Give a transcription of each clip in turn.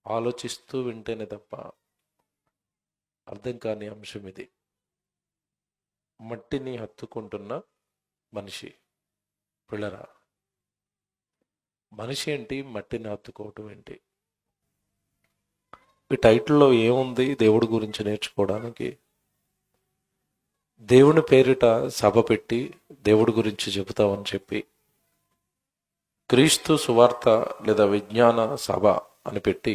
ఆలోచిస్తూ వింటేనే తప్ప అర్థం కాని అంశం ఇది. మట్టిని హత్తుకుంటున్న మనిషి. పిల్లరా, మనిషి ఏంటి, మట్టిని హత్తుకోవటం ఏంటి? ఈ టైటిల్లో ఏముంది దేవుడి గురించి నేర్చుకోవడానికి? దేవుని పేరిట సభ పెట్టి దేవుడి గురించి చెబుతామని చెప్పి క్రీస్తు సువార్త లేదా విజ్ఞాన సభ అని పెట్టి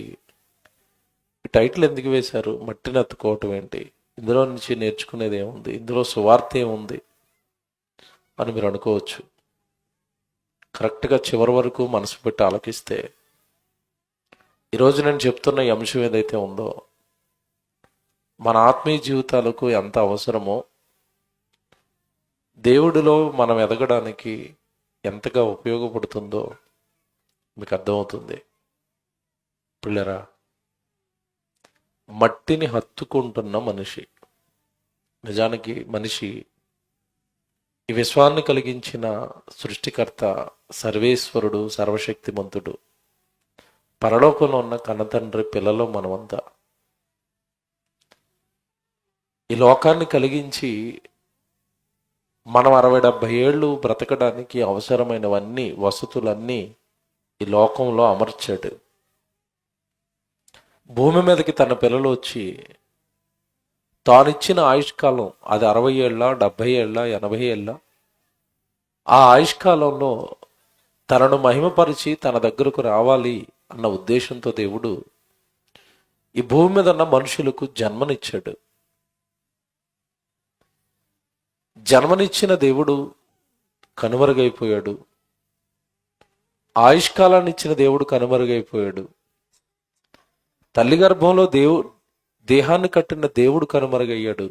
ఈ టైటిల్ ఎందుకు వేశారు? మట్టిని అత్తుకోవటం ఏంటి? ఇందులో నుంచి నేర్చుకునేది ఏముంది? ఇందులో సువార్త ఏముంది అని మీరు అనుకోవచ్చు. కరెక్ట్గా చివరి వరకు మనసు పెట్టి ఆలకిస్తే ఈరోజు నేను చెప్తున్న ఈ అంశం ఏదైతే ఉందో మన ఆత్మీయ జీవితాలకు ఎంత అవసరమో, దేవుడిలో మనం ఎదగడానికి ఎంతగా ఉపయోగపడుతుందో మీకు అర్థమవుతుంది. పిల్లరా, మట్టిని హత్తుకుంటున్న మనిషి. నిజానికి మనిషి ఈ విశ్వాన్ని కలిగించిన సృష్టికర్త, సర్వేశ్వరుడు, సర్వశక్తిమంతుడు, పరలోకంలో ఉన్న కన్నతండ్రి పిల్లలు మనమంతా. ఈ లోకాన్ని కలిగించి మనం 60-70 ఏళ్ళు బ్రతకడానికి అవసరమైనవన్నీ, వసతులన్నీ ఈ లోకంలో అమర్చాడు. భూమి మీదకి తన పిల్లలు వచ్చి తానిచ్చిన ఆయుష్కాలం, అది 60 ఏళ్ళ, 70 ఏళ్ళ, 80 ఏళ్ళ, ఆ ఆయుష్కాలంలో తనను మహిమపరిచి తన దగ్గరకు రావాలి అన్న ఉద్దేశంతో దేవుడు ఈ భూమి మీద ఉన్న మనుషులకు జన్మనిచ్చాడు. జన్మనిచ్చిన దేవుడు కనుమరుగైపోయాడు. ఆయుష్కాలాన్ని ఇచ్చిన దేవుడు కనుమరుగైపోయాడు. తల్లి గర్భంలో దేహాన్ని కట్టిన దేవుడు కనుమరుగయ్యాడు.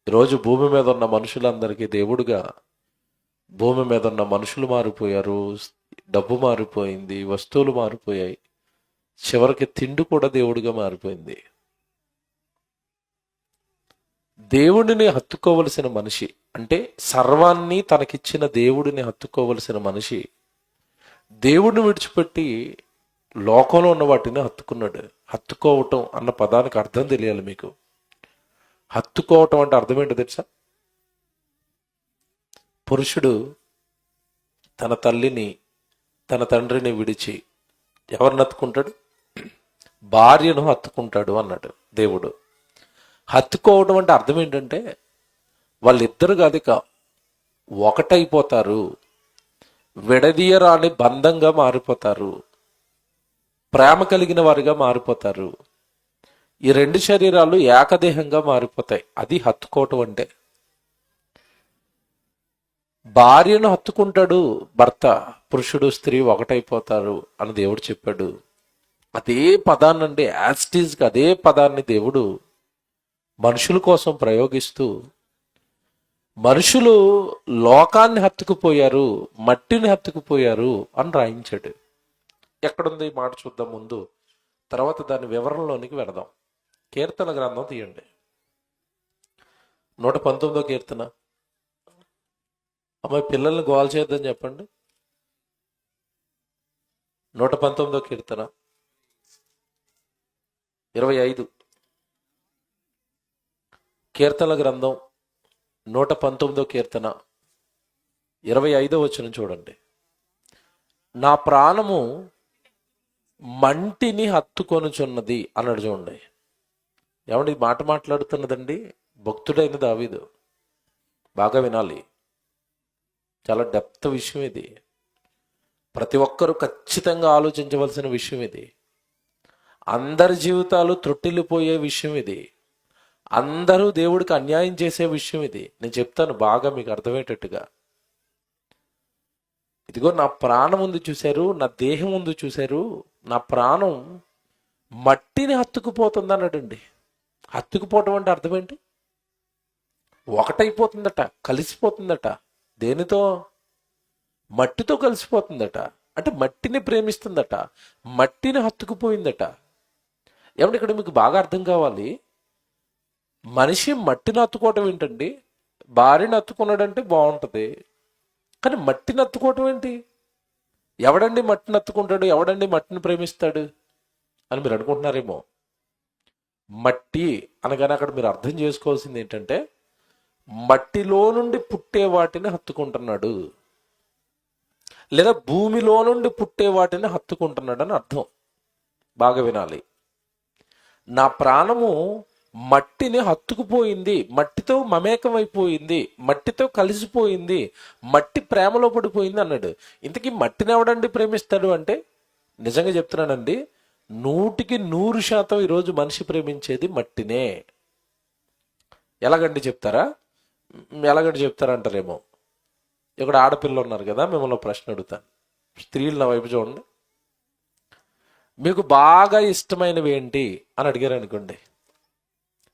ఈరోజు భూమి మీద ఉన్న మనుషులందరికీ దేవుడుగా భూమి మీద ఉన్న మనుషులు మారిపోయారు, డబ్బు మారిపోయింది, వస్తువులు మారిపోయాయి, చివరికి తిండి కూడా దేవుడిగా మారిపోయింది. దేవుడిని హత్తుకోవలసిన మనిషి, అంటే సర్వాన్ని తనకిచ్చిన దేవుడిని హత్తుకోవలసిన మనిషి దేవుడిని విడిచిపెట్టి లోకంలో ఉన్న వాటిని హత్తుకున్నాడు. హత్తుకోవటం అన్న పదానికి అర్థం తెలియాలి మీకు. హత్తుకోవటం అంటే అర్థం ఏంటో తెలుసా? పురుషుడు తన తల్లిని, తన తండ్రిని విడిచి ఎవరిని హత్తుకుంటాడు? భార్యను హత్తుకుంటాడు అన్నాడు దేవుడు. హత్తుకోవడం అంటే అర్థం ఏంటంటే వాళ్ళిద్దరు కాదు, ఒకటైపోతారు, విడదీయరాని బంధంగా మారిపోతారు, ప్రేమ కలిగిన వారిగా మారిపోతారు. ఈ రెండు శరీరాలు ఏకదేహంగా మారిపోతాయి. అది హత్తుకోవటం అంటే. భార్యను హత్తుకుంటాడు భర్త, పురుషుడు స్త్రీ ఒకటైపోతారు అని దేవుడు చెప్పాడు. అదే పదాన్నండి, యాస్టీజ్గా అదే పదాన్ని దేవుడు మనుషుల కోసం ప్రయోగిస్తూ మనుషులు లోకాన్ని హత్తుకుపోయారు, మట్టిని హత్తుకుపోయారు అని రాయించాడు. ఎక్కడుంది ఈ మాట చూద్దాం ముందు, తర్వాత దాని వివరణలోనికి వెళదాం. కీర్తన గ్రంథం తీయండి, 119వ కీర్తన. అమ్మాయి పిల్లల్ని గోల్ చేద్దాం చెప్పండి. 119వ కీర్తన 25. కీర్తన గ్రంథం 119వ కీర్తన 25వ వచనం చూడండి. నా ప్రాణము మంటిని హత్తుకొనుచున్నది అన్నాడు. చూడండి, ఏమండి ఈ మాట మాట్లాడుతున్నదండి భక్తుడైన దావీదు. బాగా వినాలి, చాలా డెప్త్ విషయం ఇది. ప్రతి ఒక్కరూ ఖచ్చితంగా ఆలోచించవలసిన విషయం ఇది. అందరి జీవితాలు త్రొట్టిల్లిపోయే విషయం ఇది. అందరూ దేవుడికి అన్యాయం చేసే విషయం ఇది. నేను చెప్తాను బాగా మీకు అర్థమయ్యేటట్టుగా. ఇదిగో నా ప్రాణం ఉంది చూశారు, నా దేహం ఉంది చూశారు, నా ప్రాణం మట్టిని హత్తుకుపోతుంది అన్నాడండి. హత్తుకుపోవటం అంటే అర్థం ఏంటి? ఒకటైపోతుందట, కలిసిపోతుందట. దేనితో? మట్టితో కలిసిపోతుందట. అంటే మట్టిని ప్రేమిస్తుందట, మట్టిని హత్తుకుపోయిందట. ఏమంటే ఇక్కడ మీకు బాగా అర్థం కావాలి, మనిషి మట్టిని హత్తుకోవటం ఏంటండి? భార్యని హత్తుకున్నాడంటే బాగుంటుంది, కానీ మట్టిని హత్తుకోవటం ఏంటి? ఎవడండి మట్టిని హత్తుకుంటాడు? ఎవడండి మట్టిని ప్రేమిస్తాడు? అని మీరు అనుకుంటున్నారేమో. మట్టి అనగానే అక్కడ మీరు అర్థం చేసుకోవాల్సింది ఏంటంటే, మట్టిలో నుండి పుట్టే వాటిని హత్తుకుంటున్నాడు, లేదా భూమిలో నుండి పుట్టే వాటిని హత్తుకుంటున్నాడు అని అర్థం. బాగా వినాలి. నా ప్రాణము మట్టిని హత్తుకుపోయింది, మట్టితో మమేకమైపోయింది, మట్టితో కలిసిపోయింది, మట్టి ప్రేమలో పడిపోయింది అన్నాడు. ఇంతకీ మట్టిని ఎవడండి ప్రేమిస్తాడు అంటే, నిజంగా చెప్తున్నానండి, 100% ఈరోజు మనిషి ప్రేమించేది మట్టినే. ఎలాగండి చెప్తారా? ఎలాగండి చెప్తారా అంటారేమో. ఇక్కడ ఆడపిల్లలు ఉన్నారు కదా, మిమ్మల్ని ప్రశ్న అడుగుతాను. స్త్రీలు నా వైపు చూడండి. మీకు బాగా ఇష్టమైనవి ఏంటి అని అడిగారు అనుకోండి,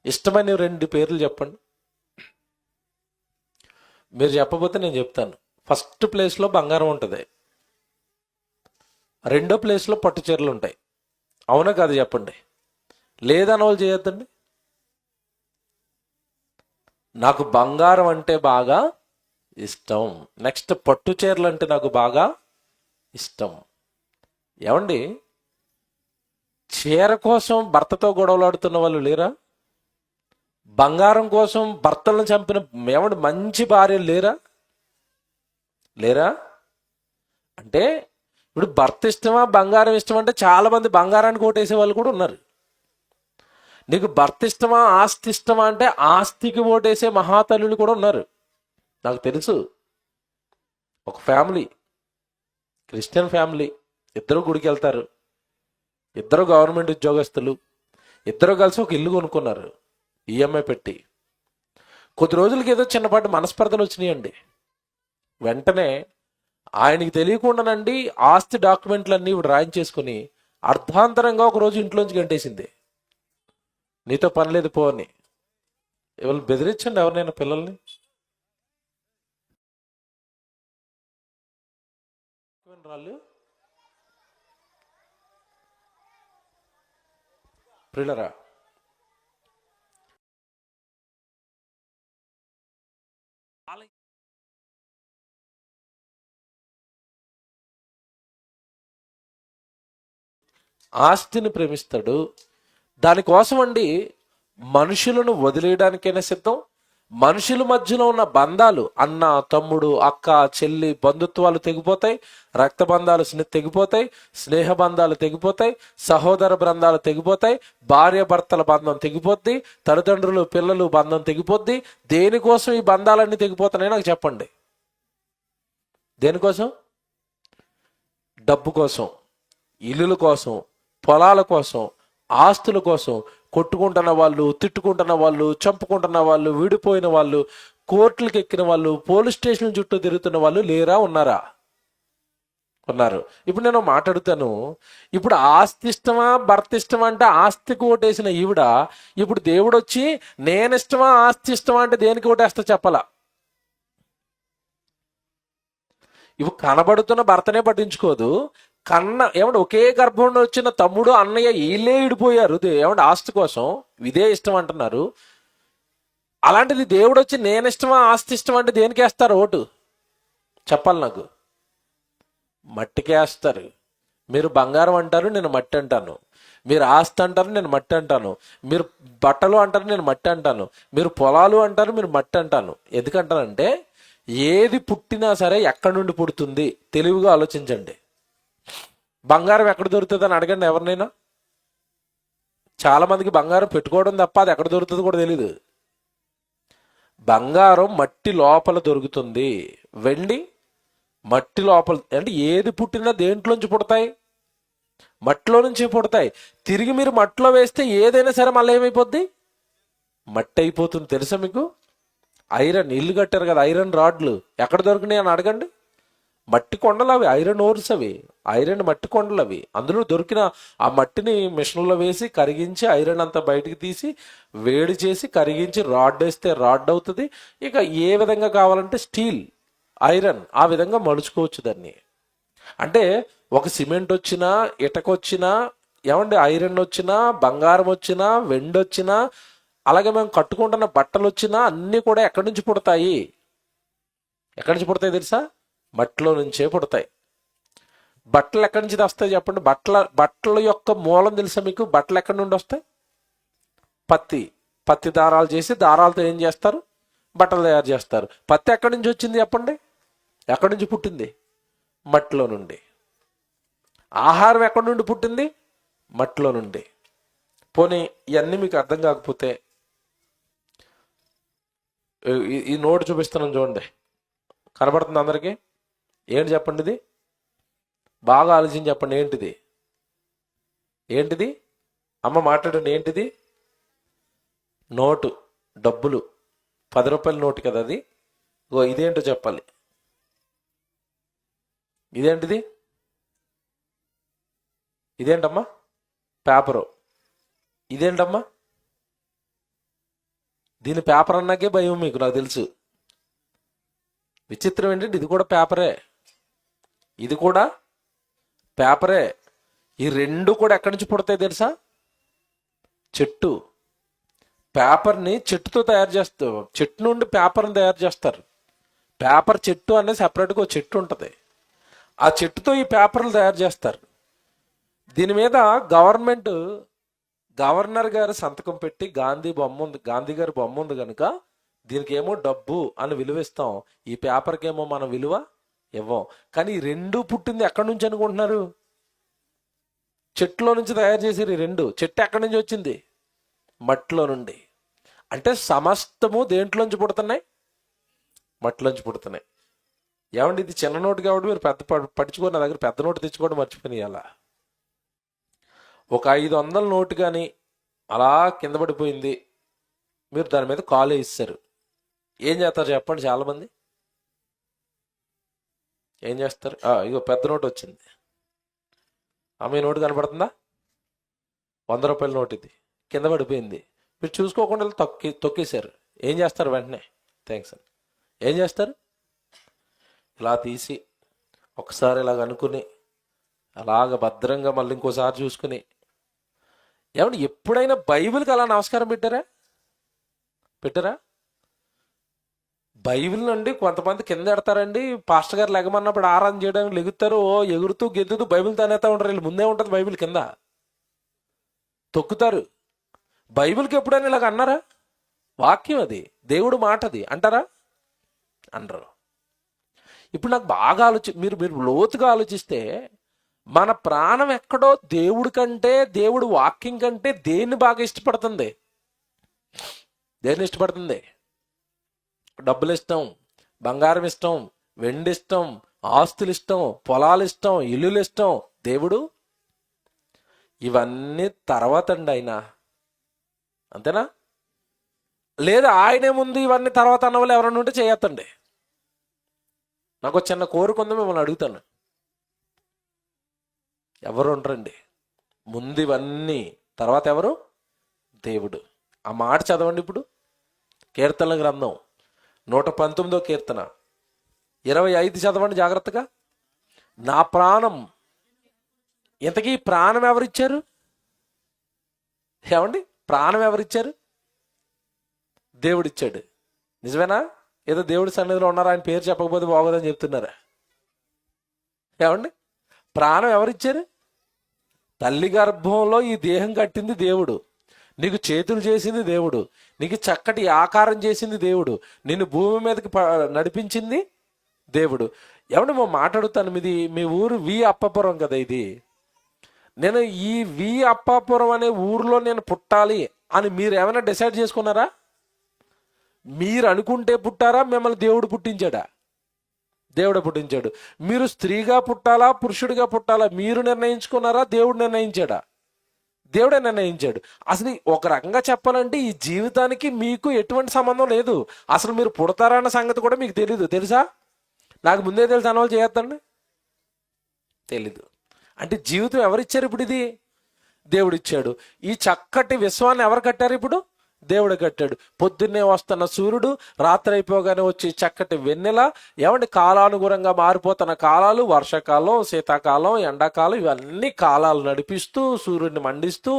ఇష్టమైన 2 పేర్లు చెప్పండి. మీరు చెప్పబోతే నేను చెప్తాను. ఫస్ట్ ప్లేస్లో బంగారం ఉంటుంది, రెండో ప్లేస్లో పట్టు చీరలు ఉంటాయి. అవునా కాదు చెప్పండి. లేదని వాళ్ళు చేయొద్దండి. నాకు బంగారం అంటే బాగా ఇష్టం, నెక్స్ట్ పట్టు చీరలు అంటే నాకు బాగా ఇష్టం. ఏమండి, చీర కోసం భర్తతో గొడవలాడుతున్న వాళ్ళు లేరా? బంగారం కోసం భర్తలను చంపిన ఏమండి మంచి భార్యలు లేరా? లేరా? అంటే ఇప్పుడు భర్త ఇష్టమా బంగారం ఇష్టం అంటే చాలా మంది బంగారానికి ఓటేసే వాళ్ళు కూడా ఉన్నారు. నీకు భర్త ఇష్టమా ఆస్తి ఇష్టమా అంటే ఆస్తికి ఓటేసే మహాతల్లులు కూడా ఉన్నారు. నాకు తెలుసు. ఒక ఫ్యామిలీ, క్రిస్టియన్ ఫ్యామిలీ, ఇద్దరు గుడికి వెళ్తారు, ఇద్దరు గవర్నమెంట్ ఉద్యోగస్తులు, ఇద్దరు కలిసి ఒక ఇల్లు కొనుక్కున్నారు ఈఎంఐ పెట్టి. కొద్ది రోజులకి ఏదో చిన్నపాటి మనస్పర్ధలు వచ్చినాయండి. వెంటనే ఆయనకి తెలియకుండానండి ఆస్తి డాక్యుమెంట్లన్నీ ఇప్పుడు రాయించేసుకుని అర్ధాంతరంగా ఒకరోజు ఇంట్లోంచి గంటేసింది. నీతో పని లేదు పో అని. ఎవరు బెదిరించండి ఎవరినైనా పిల్లల్ని. రాళ్ళు ప్రియులరా, ఆస్తిని ప్రేమిస్తాడు. దానికోసం అండి మనుషులను వదిలేయడానికైనా సిద్ధం. మనుషుల మధ్యలో ఉన్న బంధాలు, అన్న తమ్ముడు అక్క చెల్లి బంధుత్వాలు తెగిపోతాయి, రక్త బంధాలు తెగిపోతాయి, స్నేహ బంధాలు తెగిపోతాయి, సహోదర బంధాలు తెగిపోతాయి, భార్య భర్తల బంధం తెగిపోద్ది, తల్లిదండ్రులు పిల్లలు బంధం తెగిపోద్ది. దేనికోసం ఈ బంధాలన్నీ తెగిపోతున్నాయి నాకు చెప్పండి? దేనికోసం? డబ్బు కోసం, ఇల్లుల కోసం, పొలాల కోసం, ఆస్తుల కోసం కొట్టుకుంటున్న వాళ్ళు, తిట్టుకుంటున్న వాళ్ళు, చంపుకుంటున్న వాళ్ళు, విడిపోయిన వాళ్ళు, కోర్టులకు ఎక్కిన వాళ్ళు, పోలీస్ స్టేషన్ చుట్టూ తిరుగుతున్న వాళ్ళు లేరా? ఉన్నారా? ఉన్నారు. ఇప్పుడు నేను మాట్లాడుతాను. ఇప్పుడు ఆస్తి ఇష్టమా భర్త ఇష్టమా అంటే ఆస్తికి ఓటేసిన ఈవిడ ఇప్పుడు దేవుడు వచ్చి నేను ఇష్టమా ఆస్తి ఇష్టమా అంటే దేనికి ఓటేస్తా చెప్పాలా? ఇప్పుడు కనబడుతున్న భర్తనే పట్టించుకోదు. ఏమంటే ఒకే గర్భంలో వచ్చిన తమ్ముడు అన్నయ్య వీళ్ళే విడిపోయారు ఏమంటే ఆస్తి కోసం, ఇదే ఇష్టం అంటున్నారు. అలాంటిది దేవుడు వచ్చి నేను ఇష్టమా ఆస్తి ఇష్టం అంటే దేనికి వేస్తారు ఓటు చెప్పాలి నాకు? మట్టికి వేస్తారు. మీరు బంగారం అంటారు, నేను మట్టి అంటాను. మీరు ఆస్తి అంటారు, నేను మట్టి అంటాను. మీరు బట్టలు అంటారు, నేను మట్టి అంటాను. మీరు పొలాలు అంటారు, మీరు మట్టి అంటాను. ఎందుకంటానంటే ఏది పుట్టినా సరే ఎక్కడి నుండి పుడుతుంది తెలివిగా ఆలోచించండి. బంగారం ఎక్కడ దొరుకుతుంది అని అడగండి ఎవరినైనా. చాలా మందికి బంగారం పెట్టుకోవడం తప్ప అది ఎక్కడ దొరుకుతుంది కూడా తెలీదు. బంగారం మట్టి లోపల దొరుకుతుంది, వెండి మట్టి లోపల. అంటే ఏది పుట్టినా దేంట్లోంచి పుడతాయి? మట్టిలో నుంచి పుడతాయి. తిరిగి మీరు మట్టిలో వేస్తే ఏదైనా సరే మళ్ళీ ఏమైపోద్ది? మట్టి అయిపోతుంది. తెలుసా మీకు? ఐరన్ ఇల్లు కట్టారు కదా, ఐరన్ రాడ్లు ఎక్కడ దొరికినాయి అని అడగండి. మట్టి కొండలు అవి, ఐరన్ ఓర్స్ అవి, ఐరన్ మట్టి కొండలు అవి. అందులో దొరికిన ఆ మట్టిని మిషన్లో వేసి కరిగించి ఐరన్ అంతా బయటికి తీసి వేడి చేసి కరిగించి రాడ్ వేస్తే రాడ్ అవుతుంది. ఇక ఏ విధంగా కావాలంటే స్టీల్, ఐరన్ ఆ విధంగా మలుచుకోవచ్చు దాన్ని. అంటే ఒక సిమెంట్ వచ్చినా, ఇటకొచ్చినా, ఏమండి ఐరన్ వచ్చినా, బంగారం వచ్చినా, వెండి వచ్చినా, అలాగే మేము కట్టుకుంటున్న బట్టలు వచ్చినా అన్నీ కూడా ఎక్కడి నుంచి పుడతాయి? ఎక్కడి నుంచి పుడతాయి తెలుసా? మట్టిలో నుంచే పుడతాయి. బట్టలు ఎక్కడి నుంచి వస్తాయి చెప్పండి? బట్టల యొక్క మూలం తెలుసా మీకు? బట్టలు ఎక్కడి నుండి వస్తాయి? పత్తి దారాలు చేసి దారాలతో ఏం చేస్తారు? బట్టలు తయారు చేస్తారు. పత్తి ఎక్కడి నుంచి వచ్చింది చెప్పండి? ఎక్కడి నుంచి పుట్టింది? మట్టిలో నుండి. ఆహారం ఎక్కడి నుండి పుట్టింది? మట్టిలో నుండి. పోనీ ఇవన్నీ మీకు అర్థం కాకపోతే ఈ నోటు చూపిస్తున్నాను చూడండి, కనబడుతుంది అందరికీ? ఏంటి చెప్పండి ఇది? బాగా ఆలోచించి చెప్పండి. ఏంటిది? అమ్మ మాట్లాడండి. ఏంటిది? నోటు, డబ్బులు. 10 రూపాయల నోటు కదా అది. ఇదేంటో చెప్పాలి. ఇదేంటిది? ఇదేంటమ్మా? పేపరు. ఇదేంటమ్మా? దీని పేపర్ అన్నాకే భయం మీకు, నాకు తెలుసు. విచిత్రం ఏంటంటే ఇది కూడా పేపరే. ఇది కూడా పేపరే. ఈ రెండు కూడా ఎక్కడి నుంచి పుడతాయి తెలుసా? చెట్టు. పేపర్ని చెట్టుతో తయారు చేస్తారు. చెట్టు నుండి పేపర్ని తయారు చేస్తారు. పేపర్ చెట్టు అనేది సెపరేట్గా ఒక చెట్టు ఉంటుంది. ఆ చెట్టుతో ఈ పేపర్లు తయారు చేస్తారు. దీని మీద గవర్నర్ గారు సంతకం పెట్టి గాంధీ గారి బొమ్మ ఉంది కనుక దీనికి ఏమో డబ్బు అని విలువ ఇస్తాం, ఈ పేపర్కి ఏమో మనం విలువ ఇవ్వం. కానీ ఈ రెండు పుట్టింది ఎక్కడి నుంచి అనుకుంటున్నారు? చెట్టులో నుంచి తయారు చేసారు ఈ రెండు. చెట్టు ఎక్కడి నుంచి వచ్చింది? మట్టిలో నుండి. అంటే సమస్తము దేంట్లోంచి పుడుతున్నాయి? మట్టిలోంచి పుడుతున్నాయి. ఏమండి ఇది చిన్న నోటు కాబట్టి మీరు పెద్ద పట్టించుకొని నా దగ్గర పెద్ద నోటు తెచ్చుకోవడం మర్చిపోయి అలా ఒక 500 నోటు కానీ అలా కింద పడిపోయింది, మీరు దాని మీద కాలు ఇస్తారు, ఏం చేస్తారు చెప్పండి? చాలామంది ఏం చేస్తారు? ఇగో పెద్ద నోటు వచ్చింది, అమ్మ నోటు కనపడుతుందా? 100 రూపాయల నోటు ఇది కింద పడిపోయింది, మీరు చూసుకోకుండా తొక్కేశారు. ఏం చేస్తారు? వెంటనే థ్యాంక్స్ అని ఏం చేస్తారు? ఇలా తీసి ఒకసారి ఇలాగ అనుకుని అలాగ భద్రంగా మళ్ళీ ఇంకోసారి చూసుకుని. ఏమంటే ఎప్పుడైనా బైబిల్కి అలా నమస్కారం పెట్టారా? బైబిల్ నుండి కొంతమంది కింద ఎడతారండి, పాస్టర్ గారు లెగమన్నప్పుడు ఆరాధన చేయడానికి లెగుతారు, ఎగురుతూ గెంతుతూ బైబిల్ తానేస్తా ఉంటారు. వీళ్ళు ముందే ఉంటుంది బైబిల్, కింద తొక్కుతారు. బైబిల్కి ఎప్పుడైనా ఇలాగ అన్నారా? వాక్యం అది, దేవుడు మాట అది అంటారా? అనరు. ఇప్పుడు నాకు బాగా మీరు లోతుగా ఆలోచిస్తే మన ప్రాణం ఎక్కడో దేవుడి కంటే, దేవుడు వాక్యం కంటే దేన్ని బాగా ఇష్టపడుతుంది? దేన్ని ఇష్టపడుతుంది? డబ్బులు ఇష్టం, బంగారం ఇష్టం, వెండి ఇష్టం, ఆస్తులు ఇష్టం, పొలాలు ఇష్టం, ఇల్లులు ఇష్టం. దేవుడు ఇవన్నీ తర్వాత అండి. ఆయన అంతేనా? లేదా ఆయనే ముందు ఇవన్నీ తర్వాత అన్నవాళ్ళు ఎవరన్నా ఉంటే చేయొద్దండి. నాకు చిన్న కోరిక ఉంది, మిమ్మల్ని అడుగుతాను. ఎవరు ఉండరండి ముందు ఇవన్నీ, తర్వాత ఎవరు? దేవుడు. ఆ మాట చదవండి ఇప్పుడు. కీర్తనల గ్రంథం 119వ కీర్తన 25 చదవండి జాగ్రత్తగా. నా ప్రాణం. ఇంతకీ ప్రాణం ఎవరిచ్చారు? ఏమండి ప్రాణం ఎవరిచ్చారు? దేవుడిచ్చాడు. నిజమేనా? ఏదో దేవుడి సన్నిధిలో ఉన్నారా, ఆయన పేరు చెప్పకపోతే బాగోదని చెప్తున్నారా? ఏమండి ప్రాణం ఎవరిచ్చారు? తల్లి గర్భంలో ఈ దేహం కట్టింది దేవుడు, నీకు చేతులు చేసింది దేవుడు, నీకు చక్కటి ఆకారం చేసింది దేవుడు, నిన్ను భూమి మీదకి నడిపించింది దేవుడు. ఏమంటే మాట్లాడుతాను, మీ ఊరు వి అప్పాపురం కదా. ఇది నేను ఈ వి అప్పాపురం అనే ఊర్లో నేను పుట్టాలి అని మీరు ఏమైనా డిసైడ్ చేసుకున్నారా? మీరు అనుకుంటే పుట్టారా? మిమ్మల్ని దేవుడు పుట్టించాడా? దేవుడు పుట్టించాడు. మీరు స్త్రీగా పుట్టాలా, పురుషుడిగా పుట్టాలా మీరు నిర్ణయించుకున్నారా? దేవుడు నిర్ణయించాడా? దేవుడే నిర్ణయించాడు. అసలు ఒక రకంగా చెప్పాలంటే ఈ జీవితానికి మీకు ఎటువంటి సంబంధం లేదు. అసలు మీరు పుడతారా అన్న సంగతి కూడా మీకు తెలీదు. తెలుసా? నాకు ముందే తెలుసు అన్న వాళ్ళు చేయొద్దండి. తెలీదు. అంటే జీవితం ఎవరిచ్చారు ఇప్పుడు? ఇది దేవుడు ఇచ్చాడు. ఈ చక్కటి విశ్వాన్ని ఎవరు కట్టారు ఇప్పుడు? దేవుడు కట్టాడు. పొద్దున్నే వస్తున్న సూర్యుడు, రాత్రి అయిపోగానే వచ్చి చక్కటి వెన్నెల, ఏమంటే కాలానుగుణంగా మారిపోతున్న కాలాలు, వర్షాకాలం, శీతాకాలం, ఎండాకాలం, ఇవన్నీ కాలాలు నడిపిస్తూ, సూర్యుడిని మండిస్తూ,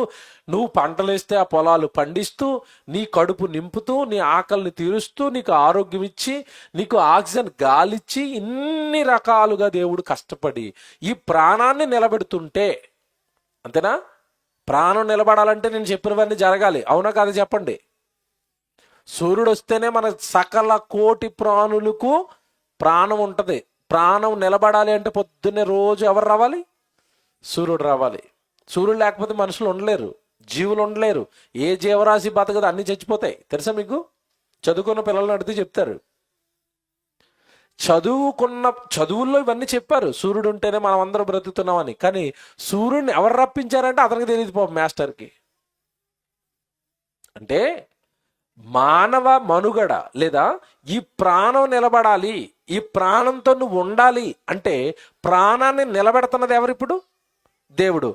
నువ్వు పంటలు వేస్తే ఆ పొలాలు పండిస్తూ, నీ కడుపు నింపుతూ, నీ ఆకలిని తీరుస్తూ, నీకు ఆరోగ్యం ఇచ్చి, నీకు ఆక్సిజన్ గాలిచ్చి, ఇన్ని రకాలుగా దేవుడు కష్టపడి ఈ ప్రాణాన్ని నిలబెడుతుంటే, అంతేనా? ప్రాణం నిలబడాలంటే నేను చెప్పినవన్నీ జరగాలి, అవునా కాదు చెప్పండి? సూర్యుడు వస్తేనే మన సకల కోటి ప్రాణులకు ప్రాణం ఉంటుంది. ప్రాణం నిలబడాలి అంటే పొద్దున్నే రోజు ఎవరు రావాలి? సూర్యుడు రావాలి. సూర్యుడు లేకపోతే మనుషులు ఉండలేరు, జీవులు ఉండలేరు. ఏ జీవరాశి బతకదు, అన్ని చచ్చిపోతాయి. తెలుసా మీకు? చదువుకున్న పిల్లలను అడిగితే చెప్తారు. చదువుల్లో ఇవన్నీ చెప్పారు, సూర్యుడు ఉంటేనే మనం అందరం బ్రతుకుతున్నామని. కానీ సూర్యుడిని ఎవరు రప్పించారంటే అతనికి తెలియదు పాపం, మాస్టర్కి. అంటే మానవ మనుగడ లేదా ఈ ప్రాణం నిలబడాలి, ఈ ప్రాణంతో నువ్వు ఉండాలి అంటే ప్రాణాన్ని నిలబెడుతున్నది ఎవరిప్పుడు? దేవుడు.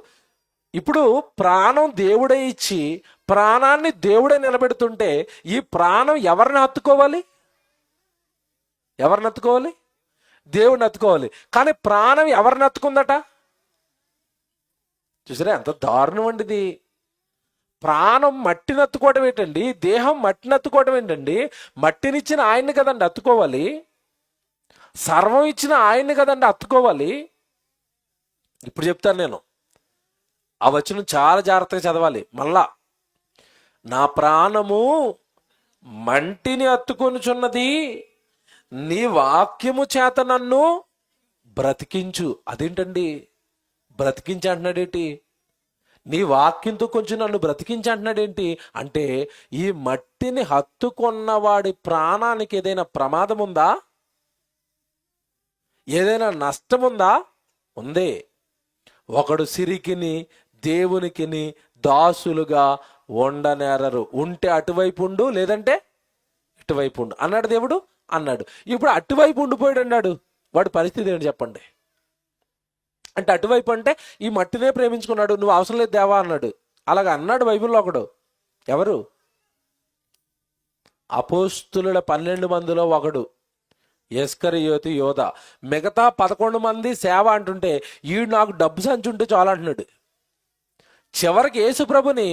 ఇప్పుడు ప్రాణం దేవుడే ఇచ్చి ప్రాణాన్ని దేవుడే నిలబెడుతుంటే ఈ ప్రాణం ఎవరిని హత్తుకోవాలి? ఎవరిని హత్తుకోవాలి? దేవుడిని హత్తుకోవాలి. కానీ ప్రాణం ఎవరిని హత్తుకుందట? చూసారా ఎంత దారుణం అండి ఇది. ప్రాణం మట్టిని హత్తుకోవడం ఏంటండి? దేహం మట్టిని హత్తుకోవడం ఏంటండి? మట్టినిచ్చిన ఆయన్ని కదండి హత్తుకోవాలి, సర్వం ఇచ్చిన ఆయన్ని కదండి హత్తుకోవాలి. ఇప్పుడు చెప్తాను నేను, ఆ వచనం చాలా జాగ్రత్తగా చదవాలి. మళ్ళా, నా ప్రాణము మంటిని హత్తుకొనుచున్నది, నీ వాక్యము చేత నన్ను బ్రతికించు. అదేంటండి బ్రతికించి అంటున్నాడేంటి? నీ వాక్యంతో కొంచెం నన్ను బ్రతికించి అంటున్నాడేంటి అంటే, ఈ మట్టిని హత్తుకొన్నవాడి ప్రాణానికి ఏదైనా ప్రమాదం ఉందా? ఏదైనా నష్టం ఉందా? ఉంది. ఒకడు సిరికిని దేవునికిని దాసులుగా ఉండనేరరు. ఉంటే అటువైపు ఉండు, లేదంటే ఇటువైపు ఉండు అన్నాడు దేవుడు అన్నాడు. ఇప్పుడు అటువైపు ఉండిపోయాడు అన్నాడు. వాడి పరిస్థితి ఏంటి చెప్పండి? అంటే అటువైపు అంటే ఈ మట్టినే ప్రేమించుకున్నాడు, నువ్వు అవసరం లేదు దేవా అన్నాడు. అలాగ అన్నాడు బైబిల్లో ఒకడు. ఎవరు? అపోస్తులుల 12 మందిలో ఒకడు, ఇస్కరియోతు యోధ. మిగతా 11 మంది సేవ అంటుంటే ఈడు నాకు డబ్బు సంచుంటే చాలు అంటున్నాడు. చివరికి యేసుప్రభుని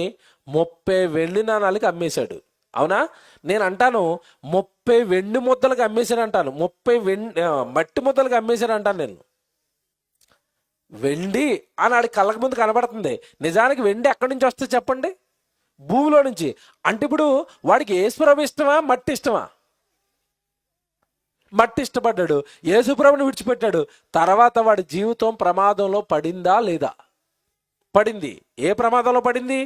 30 వెండి నాణాలకి అమ్మేశాడు. అవునా? నేను అంటాను 30 వెండి ముద్దలకు అమ్మేశాను అంటాను, 30 మట్టి ముద్దలకు అమ్మేశాను అంటాను నేను. వెండి అని ఆడి కళ్ళకు ముందు కనబడుతుంది. నిజానికి వెండి ఎక్కడి నుంచి వస్తుంది చెప్పండి? భూమిలో నుంచి. అంటే ఇప్పుడు వాడికి యేసుప్రభు ఇష్టమా, మట్టి ఇష్టమా? మట్టి ఇష్టపడ్డాడు, యేసుప్రభుని విడిచిపెట్టాడు. తర్వాత వాడి జీవితం ప్రమాదంలో పడిందా లేదా? పడింది. ఏ ప్రమాదంలో పడింది?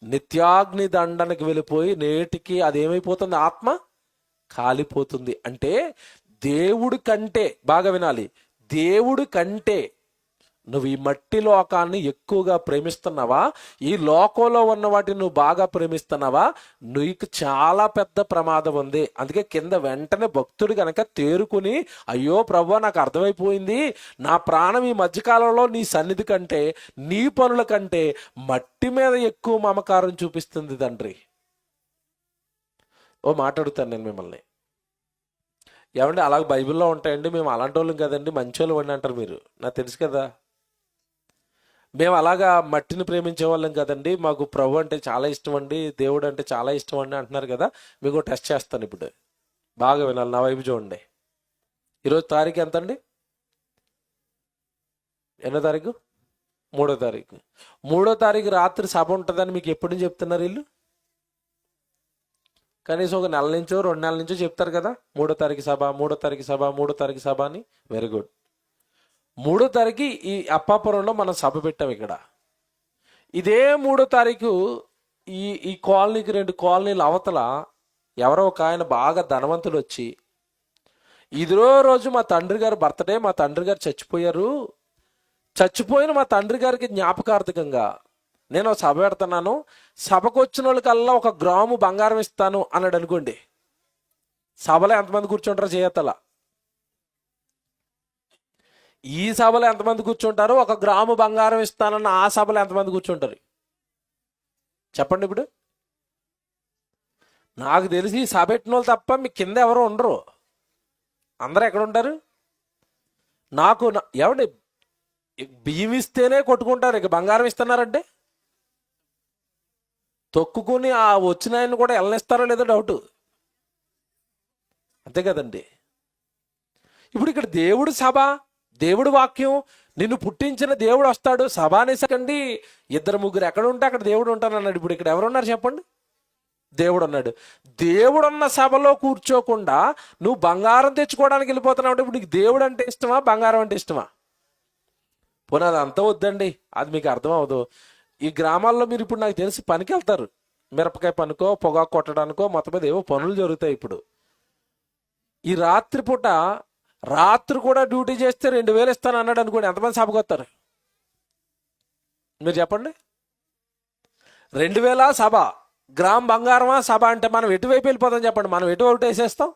నిత్యాగ్ని దండనకి వెళ్ళిపోయి నేటికి అదేమైపోతుంది? ఆత్మ కాలిపోతుంది. అంటే దేవుడి కంటే, బాగా వినాలి, దేవుడి కంటే నువ్వు ఈ మట్టి లోకాన్ని ఎక్కువగా ప్రేమిస్తున్నావా? ఈ లోకంలో ఉన్న వాటిని నువ్వు బాగా ప్రేమిస్తున్నావా? నీకు చాలా పెద్ద ప్రమాదం ఉంది. అందుకే కింద వెంటనే భక్తుడు కనుక తేరుకుని, అయ్యో ప్రభువా నాకు అర్థమైపోయింది, నా ప్రాణం ఈ మధ్యకాలంలో నీ సన్నిధి కంటే, నీ పనుల కంటే మట్టి మీద ఎక్కువ మమకారం చూపిస్తుంది తండ్రి. ఓ మాట్లాడుతాను నేను మిమ్మల్ని. ఏమంటే అలాగ బైబిల్లో ఉంటాయండి, మేము అలాంటి వాళ్ళం కదండి, మంచి వాళ్ళు అని అంటారు మీరు, నాకు తెలుసు కదా. మేము అలాగా మట్టిని ప్రేమించే వాళ్ళం కదండి, మాకు ప్రభు అంటే చాలా ఇష్టం అండి, దేవుడు అంటే చాలా ఇష్టం అండి అంటున్నారు కదా. మీకు టెస్ట్ చేస్తాను ఇప్పుడు, బాగా వినాలి, నా వైపు చూడండి. ఈరోజు తారీఖు ఎంత అండి? ఎన్నో తారీఖు? 3వ తారీఖు. 3వ తారీఖు రాత్రి సభ ఉంటుందని మీకు ఎప్పటి నుంచి చెప్తున్నారు వీళ్ళు? కనీసం ఒక నెల నుంచో 2 నెలల నుంచో చెప్తారు కదా, 3వ తారీఖు సభ, 3వ తారీఖు సభ, 3వ తారీఖు సభ అని. Very good. 3వ తారీఖు ఈ అప్పాపురంలో మనం సభ పెట్టాం ఇక్కడ. ఇదే 3వ తారీఖు ఈ కాలనీకి 2 కాలనీల అవతల ఎవరో ఒక ఆయన బాగా ధనవంతుడు వచ్చి, ఇదిరో రోజు మా తండ్రి గారు బర్త్డే, మా తండ్రి గారు చచ్చిపోయారు, చచ్చిపోయిన మా తండ్రి గారికి జ్ఞాపకార్థకంగా నేను సభ పెడుతున్నాను, సభకు వచ్చిన వాళ్ళకల్లా 1 గ్రాము బంగారం ఇస్తాను అన్నాడు అనుకోండి. సభలో ఎంతమంది కూర్చుంటారో చేయతల? ఈ సభలో ఎంతమంది కూర్చుంటారు? 1 గ్రాము బంగారం ఇస్తానన్న ఆ సభలో ఎంతమంది కూర్చుంటారు చెప్పండి? ఇప్పుడు నాకు తెలిసి సభ పెట్టిన వాళ్ళు తప్ప మీ కింద ఎవరు ఉండరు. అందరూ ఎక్కడ ఉంటారు? ఏమండి, బియ్యం ఇస్తేనే కొట్టుకుంటారు, ఇక బంగారం ఇస్తున్నారంటే తొక్కుని ఆ వచ్చిన ఆయన కూడా వెళ్ళనిస్తారో లేదో డౌట్. అంతే కదండి. ఇప్పుడు ఇక్కడ దేవుడు సభ, దేవుడు వాక్యం, నిన్ను పుట్టించిన దేవుడు వస్తాడు. సభ అనేసకండి ఇద్దరు ముగ్గురు ఎక్కడ ఉంటే అక్కడ దేవుడు ఉంటానన్నాడు. ఇప్పుడు ఇక్కడ ఎవరున్నారు చెప్పండి? దేవుడు అన్నాడు. దేవుడున్న సభలో కూర్చోకుండా నువ్వు బంగారం తెచ్చుకోవడానికి వెళ్ళిపోతున్నావు అంటే ఇప్పుడు నీకు దేవుడు అంటే ఇష్టమా, బంగారం అంటే ఇష్టమా? పోనీ అది అంత వద్దండి, అది మీకు అర్థం అవ్వదు. ఈ గ్రామాల్లో మీరు ఇప్పుడు నాకు తెలిసి పనికి వెళ్తారు, మిరపకాయ పనుకో, పొగాకు కొట్టడానికో, మొత్తం మీద ఏవో పనులు జరుగుతాయి. ఇప్పుడు ఈ రాత్రి కూడా డ్యూటీ చేస్తే 2000 ఇస్తాను అన్నాడు అనుకోండి, ఎంతమంది సభకు వస్తారు మీరు చెప్పండి? 2000 సభ, గ్రామ్ బంగారమా సభ అంటే మనం ఎటువైపు వెళ్ళిపోతాం చెప్పండి? మనం ఎటు ఒకటి వేసేస్తాం.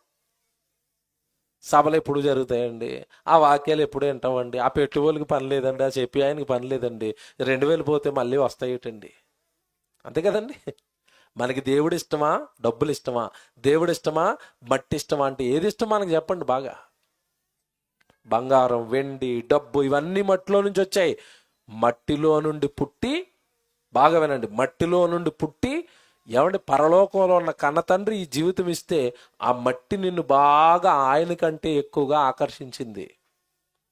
సభలు ఎప్పుడు జరుగుతాయండి? ఆ వాక్యాలు ఎప్పుడు వింటామండి? ఆ పెట్టుబడులకి పని లేదండి, ఆ చెప్పి ఆయనకి పని లేదండి. 2000 పోతే మళ్ళీ వస్తాయిటండి. అంతే కదండి. మనకి దేవుడు ఇష్టమా, డబ్బులు ఇష్టమా? దేవుడు ఇష్టమా, మట్టి ఇష్టమా? అంటే ఏది ఇష్టం మనకి చెప్పండి? బాగా బంగారం, వెండి, డబ్బు ఇవన్నీ మట్టిలో నుంచి వచ్చాయి. మట్టిలో నుండి పుట్టి, బాగా వినండి, మట్టిలో నుండి పుట్టి ఏమంటే పరలోకంలో ఉన్న కన్న తండ్రి ఈ జీవితం ఇస్తే ఆ మట్టి నిన్ను బాగా ఆయన కంటే ఎక్కువగా ఆకర్షించింది.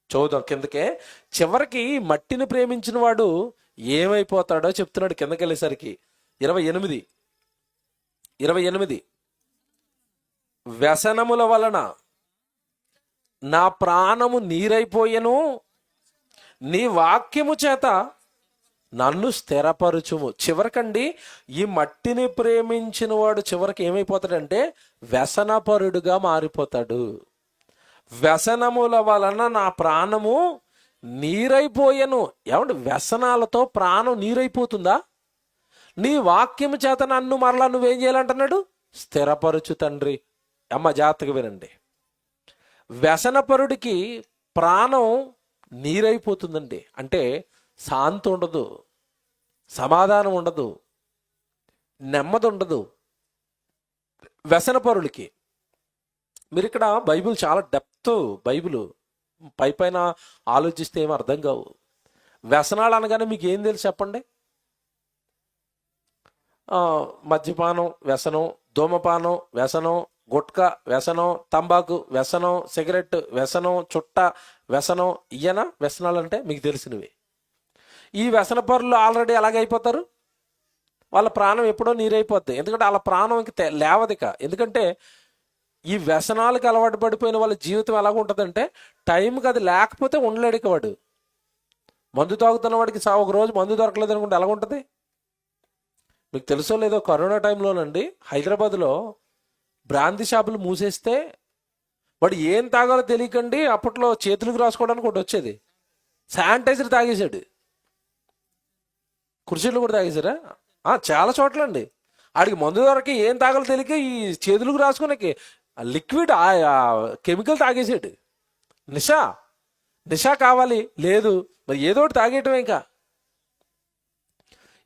చూద్దాం కిందకే. చివరికి మట్టిని ప్రేమించిన వాడు ఏమైపోతాడో చెప్తున్నాడు కిందకి వెళ్ళేసరికి. 28 వ్యసనముల వలన నా ప్రాణము నీరైపోయెను, నీ వాక్యము చేత నన్ను స్థిరపరచుము. చివరికండి ఈ మట్టిని ప్రేమించిన వాడు చివరికి ఏమైపోతాడంటే వ్యసనపరుడుగా మారిపోతాడు. వ్యసనముల వలన నా ప్రాణము నీరైపోయెను. ఏమంటే వ్యసనాలతో ప్రాణం నీరైపోతుందా? నీ వాక్యము చేత నన్ను మరలా నువ్వేం చేయాలంటున్నాడు? స్థిరపరచు తండ్రి. అమ్మ జాగ్రత్తగా వినండి. వ్యసనపరుడికి ప్రాణం నీరైపోతుందండి. అంటే శాంతి ఉండదు, సమాధానం ఉండదు, నెమ్మది ఉండదు వ్యసనపరులకి. మీరు ఇక్కడ బైబిల్ చాలా డెప్త్, బైబిల్ పైన ఆలోచిస్తే ఏమి అర్థం కావు. వ్యసనాలు అనగానే మీకు ఏం తెలుసు చెప్పండి? మద్యపానం వ్యసనం, ధూమపానం వ్యసనం, గుట్కా వ్యసనం, తంబాకు వ్యసనం, సిగరెట్ వ్యసనం, చుట్ట వ్యసనం. ఇయ్యనా వ్యసనాలు అంటే మీకు తెలిసినవి. ఈ వ్యసన పరులు ఆల్రెడీ ఎలాగైపోతారు? వాళ్ళ ప్రాణం ఎప్పుడో నీరైపోద్ది. ఎందుకంటే వాళ్ళ ప్రాణం ఇంక లేవదిక. ఎందుకంటే ఈ వ్యసనాలకు అలవాటు పడిపోయిన వాళ్ళ జీవితం ఎలాగుంటుందంటే టైంకి అది లేకపోతే ఉండలేడిక వాడు. మందు తాగుతున్న వాడికి ఒక రోజు మందు దొరకలేదు అనుకుంటే ఎలాగుంటుంది? మీకు తెలుసో లేదో, కరోనా టైంలోనండి హైదరాబాద్లో బ్రాందీ షాపులు మూసేస్తే వాడు ఏం తాగాలో తెలియకండి అప్పట్లో చేతులకు రాసుకోవడానికి ఒకటి వచ్చేది, శానిటైజర్ తాగేశాడు. కుర్చీలు కూడా తాగేశారా? చాలా చోట్ల అండి. ఆడికి మందు దొరకి ఏం తాగాలో తెలియక ఈ చేతులకు రాసుకునే లిక్విడ్ కెమికల్ తాగేసాడు. నిషా కావాలి, లేదు మరి ఏదో ఒకటి తాగేయటం. ఇంకా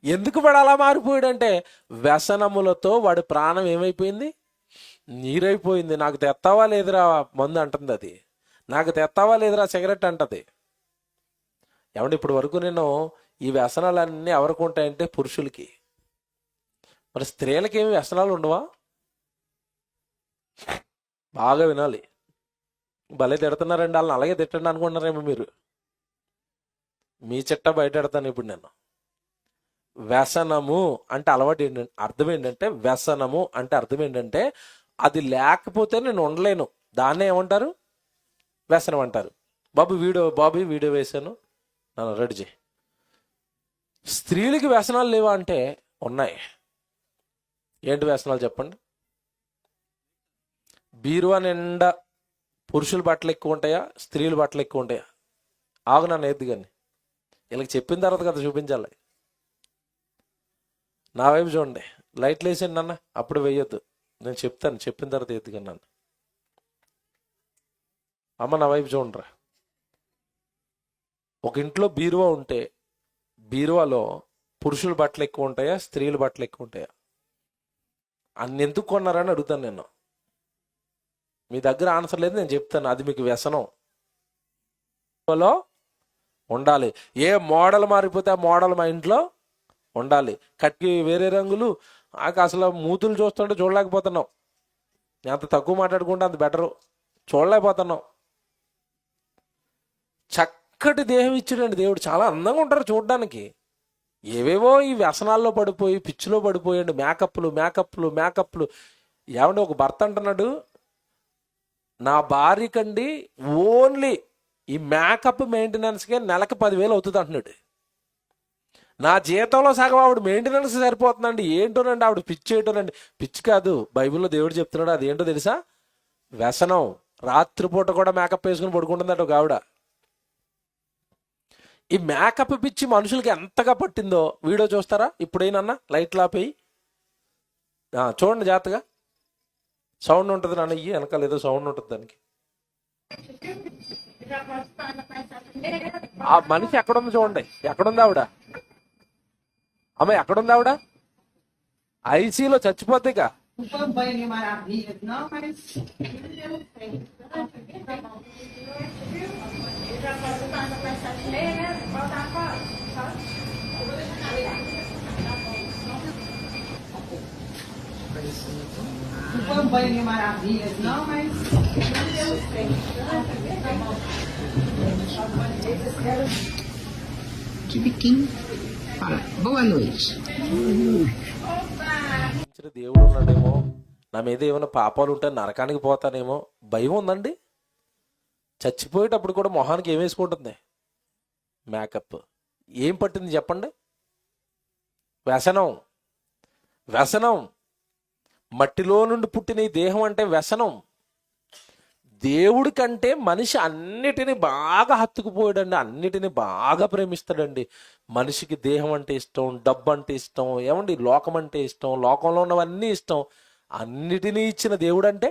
ఎందుకు వాడు అలా మారిపోయాడంటే వ్యసనములతో వాడి ప్రాణం ఏమైపోయింది? నీరైపోయింది. నాకు తెత్తావా లేదురా మందు అంటుంది అది, నాకు తెత్తావా లేదురా సిగరెట్ అంటది. ఏమంటే ఇప్పటి వరకు నేను ఈ వ్యసనాలన్నీ ఎవరికి ఉంటాయంటే పురుషులకి. మరి స్త్రీలకి ఏమి వ్యసనాలు ఉండవా? బాగా వినాలి. భలే తిడుతున్నారండి వాళ్ళని, అలాగే తిట్టండి అనుకుంటున్నారేమో మీరు. మీ చిట్ట బయట పెడతాను ఇప్పుడు నేను. వ్యసనము అంటే అలవాటు ఏంటంటే అర్థం ఏంటంటే, వ్యసనము అంటే అర్థం ఏంటంటే అది లేకపోతే నేను ఉండలేను, దాన్నే ఏమంటారు? వ్యసనం అంటారు. బాబు వీడియో వేశాను, నన్ను రెడీ చేయి. స్త్రీలకి వ్యసనాలు లేవా అంటే ఉన్నాయి. ఏంటి వ్యసనాలు చెప్పండి? బీరువా నిండా పురుషుల బట్టలు ఎక్కువ ఉంటాయా, స్త్రీల బట్టలు ఎక్కువ ఉంటాయా? ఆగు నన్ను ఎద్దు కానీ, వీళ్ళకి చెప్పిన తర్వాత కదా చూపించాలి. నా వైపు చూడండి, లైట్లు వేసేయండి నాన్న, అప్పుడు వేయొద్దు, నేను చెప్తాను, చెప్పిన తర్వాత ఎత్తుగా నన్ను. అమ్మ నా వైపు చూడరా. ఒక ఇంట్లో బీరువా ఉంటే బీరువాలో పురుషుల బట్టలు ఎక్కువ ఉంటాయా, స్త్రీల బట్టలు ఎక్కువ ఉంటాయా? అన్ని ఎందుకు కొన్నారని అడుగుతాను నేను. మీ దగ్గర ఆన్సర్ లేదు, నేను చెప్తాను. అది మీకు వ్యసనం లో ఉండాలి. ఏ మోడల్ మారిపోతే ఆ మోడల్ మా ఇంట్లో ఉండాలి. కట్కి వేరే రంగులు, అసలు మూతులు చూస్తుంటే చూడలేకపోతున్నాం. ఎంత తక్కువ మాట్లాడుకుంటే అంత బెటరు. చూడలేకపోతున్నాం. చక్కటి దేహం ఇచ్చాడండి దేవుడు, చాలా అందంగా ఉంటారు చూడడానికి. ఏవేవో ఈ వ్యసనాల్లో పడిపోయి పిచ్చిలో పడిపోయండి. మేకప్లు. ఏమంటే ఒక భర్త అంటున్నాడు, నా భార్యకండి ఓన్లీ ఈ మేకప్ మెయింటెనెన్స్కే నెలకు 10,000 అవుతుంది అంటున్నాడు. నా జీతంలో సగం ఆవిడ మెయింటెనెన్స్ సరిపోతుందండి. ఏంటోనండి ఆవిడ పిచ్చి ఏంటోనండి. పిచ్చి కాదు, బైబిల్లో దేవుడు చెప్తున్నాడు. అది ఏంటో తెలుసా? వ్యసనం. రాత్రిపూట కూడా మేకప్ వేసుకుని పడుకుంటుందట ఒక ఆవిడ. ఈ మేకప్ పిచ్చి మనుషులకి ఎంతగా పట్టిందో వీడియో చూస్తారా? ఇప్పుడైనా లైట్లు ఆపేయి చూడండి జాగ్రత్తగా. సౌండ్ ఉంటుంది నాన్న, ఇయ్యి వెనకాల ఏదో సౌండ్ ఉంటుంది దానికి. ఆ మనిషి ఎక్కడుంది చూడండి. ఎక్కడుంది ఆవిడ? అమ్మ ఎక్కడుంది ఆవిడ? ఐసీలో చచ్చిపోతే ఇక. Não foi um banho de maravilhas, não, mas Deus fez. Que biquinho. Fala, boa noite. దేవుడు ఉన్నాడేమో, నా మీద ఏమైనా పాపాలు ఉంటే నరకానికి పోతానేమో భయం ఉందండి. చచ్చిపోయేటప్పుడు కూడా మొహానికి ఏం వేసుకుంటుంది? మేకప్. ఏం పట్టింది చెప్పండి? వ్యసనం. మట్టిలో నుండి పుట్టిన ఈ దేహం అంటే వ్యసనం. దేవుడి కంటే మనిషి అన్నిటినీ బాగా హత్తుకుపోయాడండి. అన్నిటినీ బాగా ప్రేమిస్తాడండి. మనిషికి దేహం అంటే ఇష్టం, డబ్బు అంటే ఇష్టం, ఏమండి లోకం అంటే ఇష్టం, లోకంలో ఉన్నవన్నీ ఇష్టం. అన్నిటినీ ఇచ్చిన దేవుడు అంటే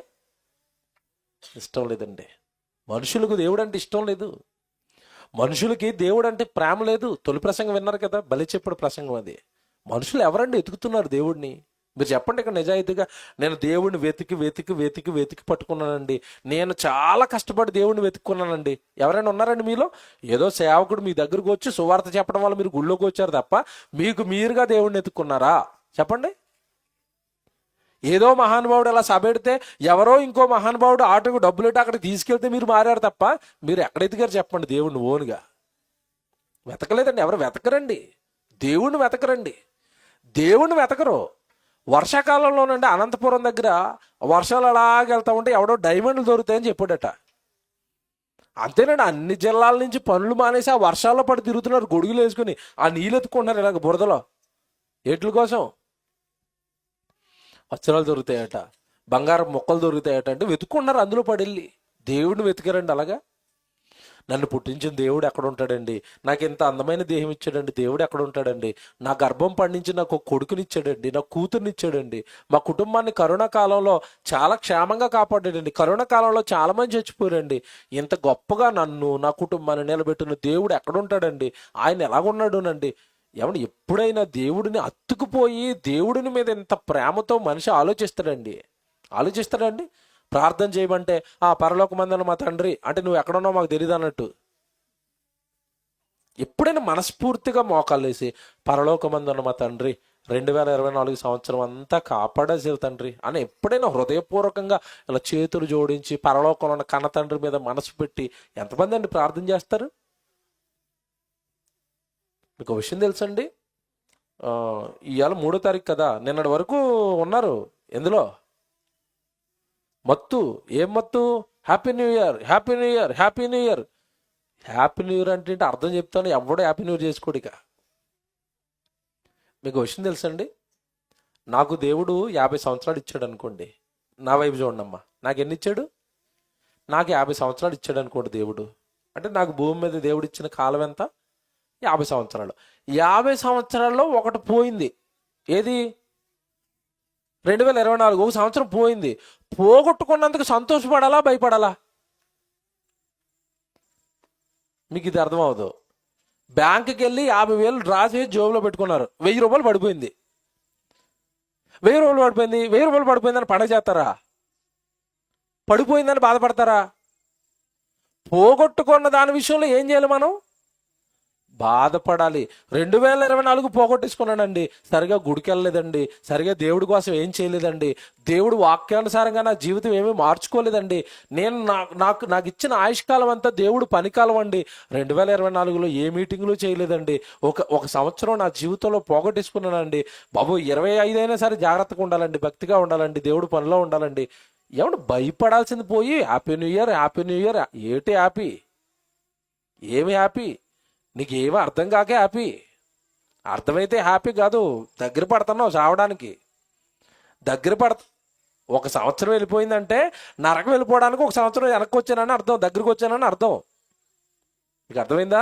ఇష్టం లేదండి. మనుషులకు దేవుడు అంటే ఇష్టం లేదు. మనుషులకి దేవుడు అంటే ప్రేమ లేదు. తొలి ప్రసంగం విన్నారు కదా, బలి చెప్పుడు ప్రసంగం అది. మనుషులు ఎవరండి ఎతుకుతున్నారు దేవుడిని? మీరు చెప్పండి ఇక్కడ నిజాయితీగా. నేను దేవుడిని వెతికి పట్టుకున్నానండి. నేను చాలా కష్టపడి దేవుడిని వెతుక్కున్నానండి. ఎవరైనా ఉన్నారండి మీలో? ఏదో సేవకుడు మీ దగ్గరకు వచ్చి సువార్త చెప్పడం వల్ల మీరు గుళ్ళోకి వచ్చారు తప్ప మీకు మీరుగా దేవుడిని వెతుక్కున్నారా? చెప్పండి. ఏదో మహానుభావుడు అలా సబెడితే ఎవరో ఇంకో మహానుభావుడు ఆటోకు డబ్బులు అక్కడ తీసుకెళ్తే మీరు మారారు తప్ప మీరు ఎక్కడ ఎదిగారు చెప్పండి దేవుడిని ఓనుగా? వెతకలేదండి. ఎవరు వెతకరండి. దేవుడిని వెతకరు. వర్షాకాలంలోనండి అనంతపురం దగ్గర వర్షాలు అలాగెళ్తా ఉంటే ఎవడో డైమండ్లు దొరుకుతాయని చెప్పాడట. అంతేనండి, అన్ని జిల్లాల నుంచి పనులు మానేసి ఆ వర్షాల్లో పడి తిరుగుతున్నారు గొడుగులు వేసుకుని. ఆ నీళ్ళు ఎత్తుకుంటున్నారు ఇలాగ బురదలో. ఏట్ల కోసం? వస్త్రాలు దొరుకుతాయట, బంగారం మొక్కలు దొరుకుతాయట అంటే వెతుక్కున్నారు అందులో పడెళ్ళి. దేవుడిని వెతికారండి అలాగా? నన్ను పుట్టించిన దేవుడు ఎక్కడ ఉంటాడండి? నాకు ఇంత అందమైన దేహం ఇచ్చాడండి, దేవుడు ఎక్కడ ఉంటాడండి? నా గర్భం పండించి నాకు ఒక కొడుకునిచ్చాడండి, నా కూతుర్నిచ్చాడండి. మా కుటుంబాన్ని కరోనా కాలంలో చాలా క్షేమంగా కాపాడాడండి. కరోనా కాలంలో చాలా మంది చచ్చిపోయారండి. ఇంత గొప్పగా నన్ను నా కుటుంబాన్ని నిలబెట్టిన దేవుడు ఎక్కడుంటాడండి? ఆయన ఎలాగున్నాడునండి? ఏమంటే ఎప్పుడైనా దేవుడిని అత్తుకుపోయి దేవుడిని మీద ఇంత ప్రేమతో మనిషి ఆలోచిస్తాడండి? ప్రార్థన చేయమంటే పరలోకమందున్న మా తండ్రి అంటే నువ్వు ఎక్కడున్నావు మాకు తెలియదు అన్నట్టు. ఎప్పుడైనా మనస్ఫూర్తిగా మోకాళ్ళేసి పరలోకమందున్న మా తండ్రి 2024 సంవత్సరం అంతా కాపాడేసేది తండ్రి అని ఎప్పుడైనా హృదయపూర్వకంగా ఇలా చేతులు జోడించి పరలోకంలో ఉన్న కన్న తండ్రి మీద మనసు పెట్టి ఎంతమంది అండి ప్రార్థన చేస్తారు? మీకు విషయం తెలుసండి, ఇవాళ 3వ తారీఖు కదా, నిన్నటి వరకు ఉన్నారు ఎందులో మత్తు. ఏం మత్తు? హ్యాపీ న్యూ ఇయర్ అంటే అర్థం చెప్తాను. ఎవడో హ్యాపీ న్యూ ఇయర్ చేసుకోడు. ఇక మీకు విషయం తెలుసండి, నాకు దేవుడు 50 సంవత్సరాలు ఇచ్చాడు అనుకోండి. నా వైపు చూడండి అమ్మా, నాకు ఎన్ని ఇచ్చాడు? నాకు 50 సంవత్సరాలు ఇచ్చాడు అనుకోండి దేవుడు. అంటే నాకు భూమి మీద దేవుడు ఇచ్చిన కాలం ఎంత? 50 సంవత్సరాలు. 50 సంవత్సరాల్లో ఒకటి పోయింది. ఏది? 2024 ఒక సంవత్సరం పోయింది. పోగొట్టుకున్నందుకు సంతోషపడాలా, భయపడాలా? మీకు ఇది అర్థం అవ్వదు. బ్యాంకుకి వెళ్ళి 50,000 డ్రా చేసి జోబులో పెట్టుకున్నారు, 1,000 రూపాయలు పడిపోయింది. రూపాయలు పడిపోయింది, రూపాయలు పడిపోయిందని పండగ చేస్తారా? పడిపోయిందని బాధపడతారా? పోగొట్టుకున్న దాని విషయంలో ఏం చేయాలి మనం? బాధపడాలి. 2024 పోగొట్టేసుకున్నానండి, సరిగా గుడికి వెళ్ళలేదండి, సరిగా దేవుడి కోసం ఏం చేయలేదండి, దేవుడు వాక్యానుసారంగా నా జీవితం ఏమీ మార్చుకోలేదండి, నేను నాకు ఇచ్చిన ఆయుష్కాలం అంతా దేవుడు పనికాలం అండి, 2024లో ఏ మీటింగ్లు చేయలేదండి, ఒక సంవత్సరం నా జీవితంలో పోగొట్టేసుకున్నానండి బాబు. 25 అయినా సరే జాగ్రత్తగా ఉండాలండి, భక్తిగా ఉండాలండి, దేవుడు పనిలో ఉండాలండి. ఏమన్నా భయపడాల్సింది పోయి happy new year, happy new year. ఏటి హ్యాపీ? ఏమి హ్యాపీ? నీకు ఏమీ అర్థం కాకే హ్యాపీ. అర్థమైతే హ్యాపీ కాదు. దగ్గర పడుతున్నావు చావడానికి. ఒక సంవత్సరం వెళ్ళిపోయిందంటే నరకం వెళ్ళిపోవడానికి ఒక సంవత్సరం వెనక్కి వచ్చానని అర్థం, దగ్గరికి వచ్చానని అర్థం. నీకు అర్థమైందా?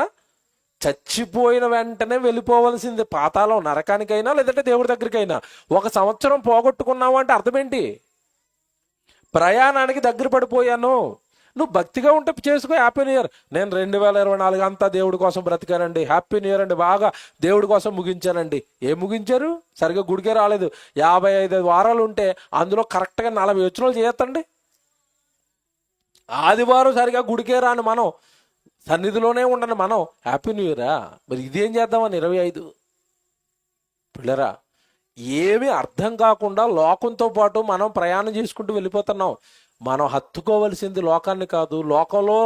చచ్చిపోయిన వెంటనే వెళ్ళిపోవలసింది పాతాళం, నరకానికైనా లేదంటే దేవుడి దగ్గరికైనా. ఒక సంవత్సరం పోగొట్టుకున్నావు అంటే అర్థం ఏంటి? ప్రయాణానికి దగ్గర పడిపోయాను. నువ్వు భక్తిగా ఉంటే చేసుకో, హ్యాపీ న్యూ ఇయర్. నేను 2024 అంతా దేవుడి కోసం బ్రతికానండి, హ్యాపీ న్యూ ఇయర్ అండి, బాగా దేవుడి కోసం ముగించానండి. ఏం ముగించారు? సరిగ్గా గుడికే రాలేదు. 55 వారాలు ఉంటే అందులో కరెక్ట్గా 40 వచనాలు చేయొద్దండి. ఆదివారం సరిగా గుడికే రాను మనం, సన్నిధిలోనే ఉండను మనం, హ్యాపీ న్యూ ఇయరా? మరి ఇదేం చేద్దామని 25 పిల్లరా? ఏమీ అర్థం కాకుండా లోకంతో పాటు మనం ప్రయాణం చేసుకుంటూ వెళ్ళిపోతున్నాం. మనం హత్తుకోవలసింది లోకాన్ని కాదు, లోకంలో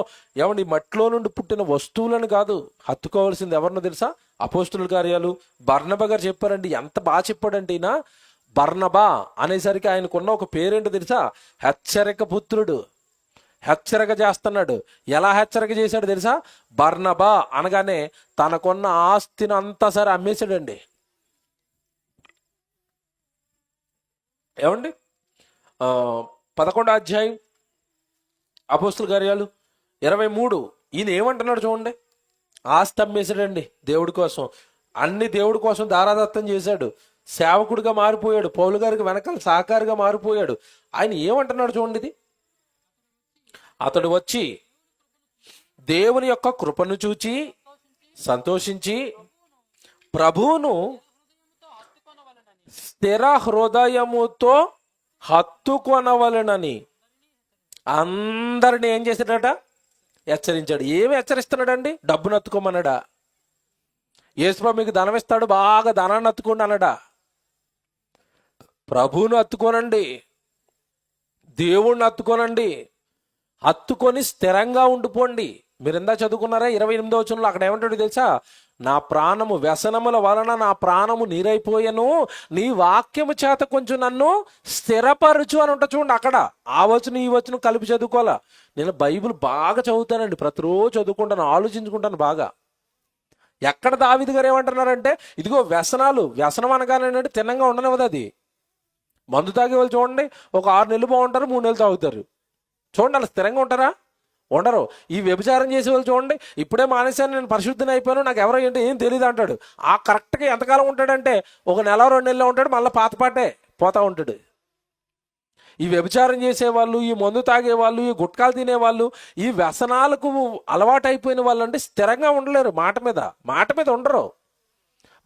ఏమండి మట్టిలో నుండి పుట్టిన వస్తువులను కాదు. హత్తుకోవలసింది ఎవరినో తెలుసా? అపోస్తుల కార్యాలు బర్నబా గారు చెప్పారండి. ఎంత బాగా చెప్పాడంటే ఈయన. బర్నబా అనేసరికి ఆయనకున్న ఒక పేరేంటో తెలుసా? హెచ్చరిక పుత్రుడు. హెచ్చరిక చేస్తున్నాడు. ఎలా హెచ్చరిక చేశాడు తెలుసా? బర్నబా అనగానే తనకున్న ఆస్తిని అంతా సరే అమ్మేశాడండి. ఏమండి 11వ అధ్యాయం అపోస్తుల కార్యాలు 23 ఈయన ఏమంటున్నాడు చూడండి. ఆస్తి అమ్మేశాడండి దేవుడి కోసం, అన్ని దేవుడి కోసం దారాదత్తం చేశాడు, సేవకుడిగా మారిపోయాడు, పౌలు గారికి వెనకాల సహకారిగా మారిపోయాడు. ఆయన ఏమంటున్నాడు చూడండి ఇది. అతడు వచ్చి దేవుని యొక్క కృపను చూచి సంతోషించి ప్రభువును స్థిర హృదయముతో హత్తుకొనవలెనని అందరిని ఏం చేశాడట? హెచ్చరించాడు. ఏమి హెచ్చరిస్తున్నాడండి? డబ్బును హత్తుకోమన్నాడా? యేసుప్రభు మీకు ధనం ఇస్తాడు, బాగా ధనాన్ని హత్తుకోండి అన్నాడా? ప్రభువును హత్తుకోనండి, దేవుణ్ణి హత్తుకోనండి, హత్తుకొని స్థిరంగా ఉండిపోండి. మీరు ఇందా చదువుకున్నారా 28వ వచనంలో? అక్కడ ఏమంటాడు తెలుసా? నా ప్రాణము వ్యసనముల వలన నా ప్రాణము నీరైపోయెను, నీ వాక్యము చేత కొంచెం నన్ను స్థిరపరచు అని ఉంటా చూడండి. అక్కడ ఆ వచనం ఈ వచనం కలిపి చదువుకోవాలా. నేను బైబిల్ బాగా చదువుతానండి, ప్రతిరోజు చదువుకుంటాను, ఆలోచించుకుంటాను బాగా. ఎక్కడ దావీదు గారు ఏమంటున్నారంటే, ఇదిగో వ్యసనం అనగానేంటే తిన్నంగా ఉండనివ్వదు అది. మందు తాగే వాళ్ళు చూడండి, ఒక 6 నెలలు బాగుంటారు, 3 నెలలు తాగుతారు. చూడండి, అలా స్థిరంగా ఉంటారా? ఉండరు. ఈ వ్యభిచారం చేసే వాళ్ళు చూడండి, ఇప్పుడే మానేశాను, నేను పరిశుద్ధిని అయిపోయాను, నాకు ఎవరో ఏంటి ఏం తెలియదు అంటాడు. ఆ కరెక్ట్గా ఎంతకాలం ఉంటాడంటే ఒక నెల 2 నెలలు ఉంటాడు, మళ్ళీ పాతపాటే పోతా ఉంటాడు. ఈ వ్యభిచారం చేసేవాళ్ళు, ఈ మందు తాగేవాళ్ళు, ఈ గుట్కాలు తినేవాళ్ళు, ఈ వ్యసనాలకు అలవాటు అయిపోయిన వాళ్ళు అంటే స్థిరంగా ఉండలేరు. మాట మీద ఉండరు.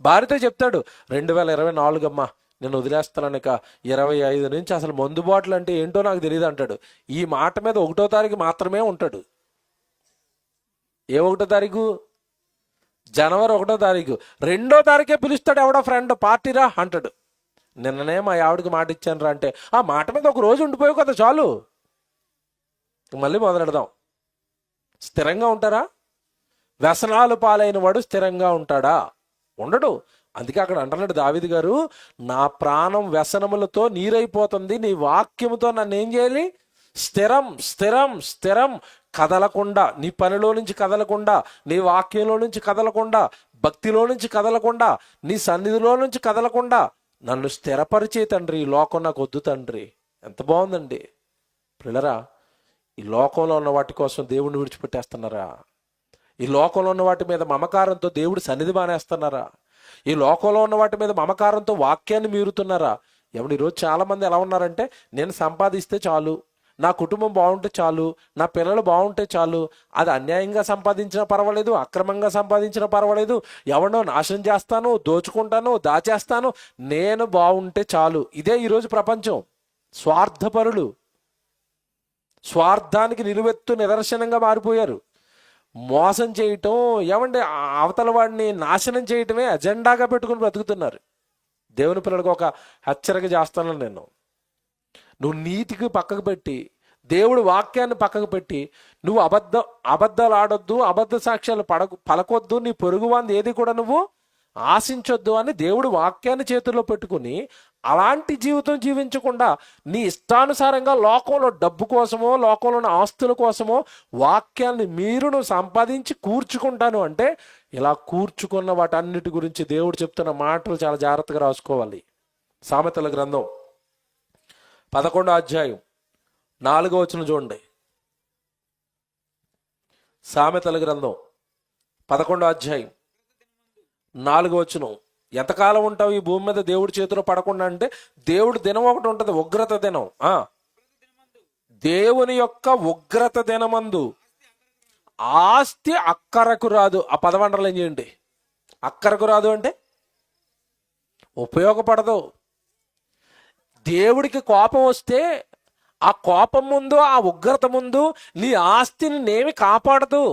భార్యతో చెప్తాడు 2024 అమ్మా నేను వదిలేస్తాను, ఇక 25 నుంచి అసలు మందు బాటలు అంటే ఏంటో నాకు తెలియదు అంటాడు. ఈ మాట మీద 1వ తారీఖు మాత్రమే ఉంటాడు. ఏ 1వ తారీఖు? జనవరి 1వ తారీఖు. 2వ తారీఖే పిలుస్తాడు ఎవడో ఫ్రెండ్, పార్టీరా అంటాడు. నిన్ననే మా ఆవిడకి మాట ఇచ్చాను రా అంటే, ఆ మాట మీద ఒక రోజు ఉండిపోయావు కదా చాలు, మళ్ళీ మొదలెడదాం. స్థిరంగా ఉంటారా? వ్యసనాలు పాలైన వాడు స్థిరంగా ఉంటాడా? ఉండడు. అందుకే అక్కడ అంటున్నాడు దావీదు గారు, నా ప్రాణం వ్యసనములతో నీరైపోతుంది, నీ వాక్యముతో నన్ను ఏం చేయాలి? స్థిరం స్థిరం స్థిరం, కదలకుండా, నీ పనిలో నుంచి కదలకుండా, నీ వాక్యంలో నుంచి కదలకుండా, భక్తిలో నుంచి కదలకుండా, నీ సన్నిధిలో నుంచి కదలకుండా నన్ను స్థిరపరిచే తండ్రి, ఈ లోకం నాకు వద్దు తండ్రి. ఎంత బాగుందండి పిల్లరా. ఈ లోకంలో ఉన్న వాటి కోసం దేవుణ్ణి విడిచిపెట్టేస్తున్నారా? ఈ లోకంలో ఉన్న వాటి మీద మమకారంతో దేవుడి సన్నిధి మానేస్తున్నారా? ఈ లోకంలో ఉన్న వాటి మీద మమకారంతో వాక్యాన్ని మీరుతున్నారా? ఈరోజు చాలా మంది ఎలా ఉన్నారంటే, నేను సంపాదిస్తే చాలు, నా కుటుంబం బాగుంటే చాలు, నా పిల్లలు బాగుంటే చాలు, అది అన్యాయంగా సంపాదించినా పర్వాలేదు, అక్రమంగా సంపాదించినా పర్వాలేదు, ఎవరినో నాశనం చేస్తాను, దోచుకుంటాను, దాచేస్తాను, నేను బాగుంటే చాలు. ఇదే ఈరోజు ప్రపంచం. స్వార్థపరులు, స్వార్థానికి నిలువెత్తు నిదర్శనంగా మారిపోయారు. మోసం చేయటం, ఏమంటే అవతల వాడిని నాశనం చేయటమే అజెండాగా పెట్టుకుని బ్రతుకుతున్నారు. దేవుని పిల్లలకు ఒక హెచ్చరిక చేస్తాను నేను. నువ్వు నీతికి పక్కకు పెట్టి, దేవుడు వాక్యాన్ని పక్కకు పెట్టి, నువ్వు అబద్ధాలు ఆడొద్దు, అబద్ధ సాక్ష్యాలు పలకొద్దు, నీ పొరుగువాంది ఏది కూడా నువ్వు ఆశించొద్దు అని దేవుడు వాక్యాన్ని చేతుల్లో పెట్టుకుని అలాంటి జీవితం జీవించకుండా నీ ఇష్టానుసారంగా లోకంలో డబ్బు కోసమో, లోకంలోని ఆస్తుల కోసమో వాక్యాన్ని నువ్వు సంపాదించి కూర్చుకుంటాను అంటే, ఇలా కూర్చుకున్న వాటన్నిటి గురించి దేవుడు చెప్తున్న మాటలు చాలా జాగ్రత్తగా రాసుకోవాలి. సామెతల గ్రంథం 11వ అధ్యాయం 4వ వచనం చూడండి. సామెతల గ్రంథం 11వ అధ్యాయం 4వ వచనం. ఎంతకాలం ఉంటావు ఈ భూమి మీద దేవుడి చేతిలో పడకుండా అంటే, దేవుడి దినం ఒకటి ఉంటుంది, ఉగ్రత దినం. దేవుని యొక్క ఉగ్రత దినమందు ఆస్తి అక్కరకు రాదు. ఆ పదవండర్లు ఏం చేయండి. అక్కరకు రాదు అంటే ఉపయోగపడదు. దేవుడికి కోపం వస్తే ఆ కోపం ముందు, ఆ ఉగ్రత ముందు నీ ఆస్తిని నేమి కాపాడదు,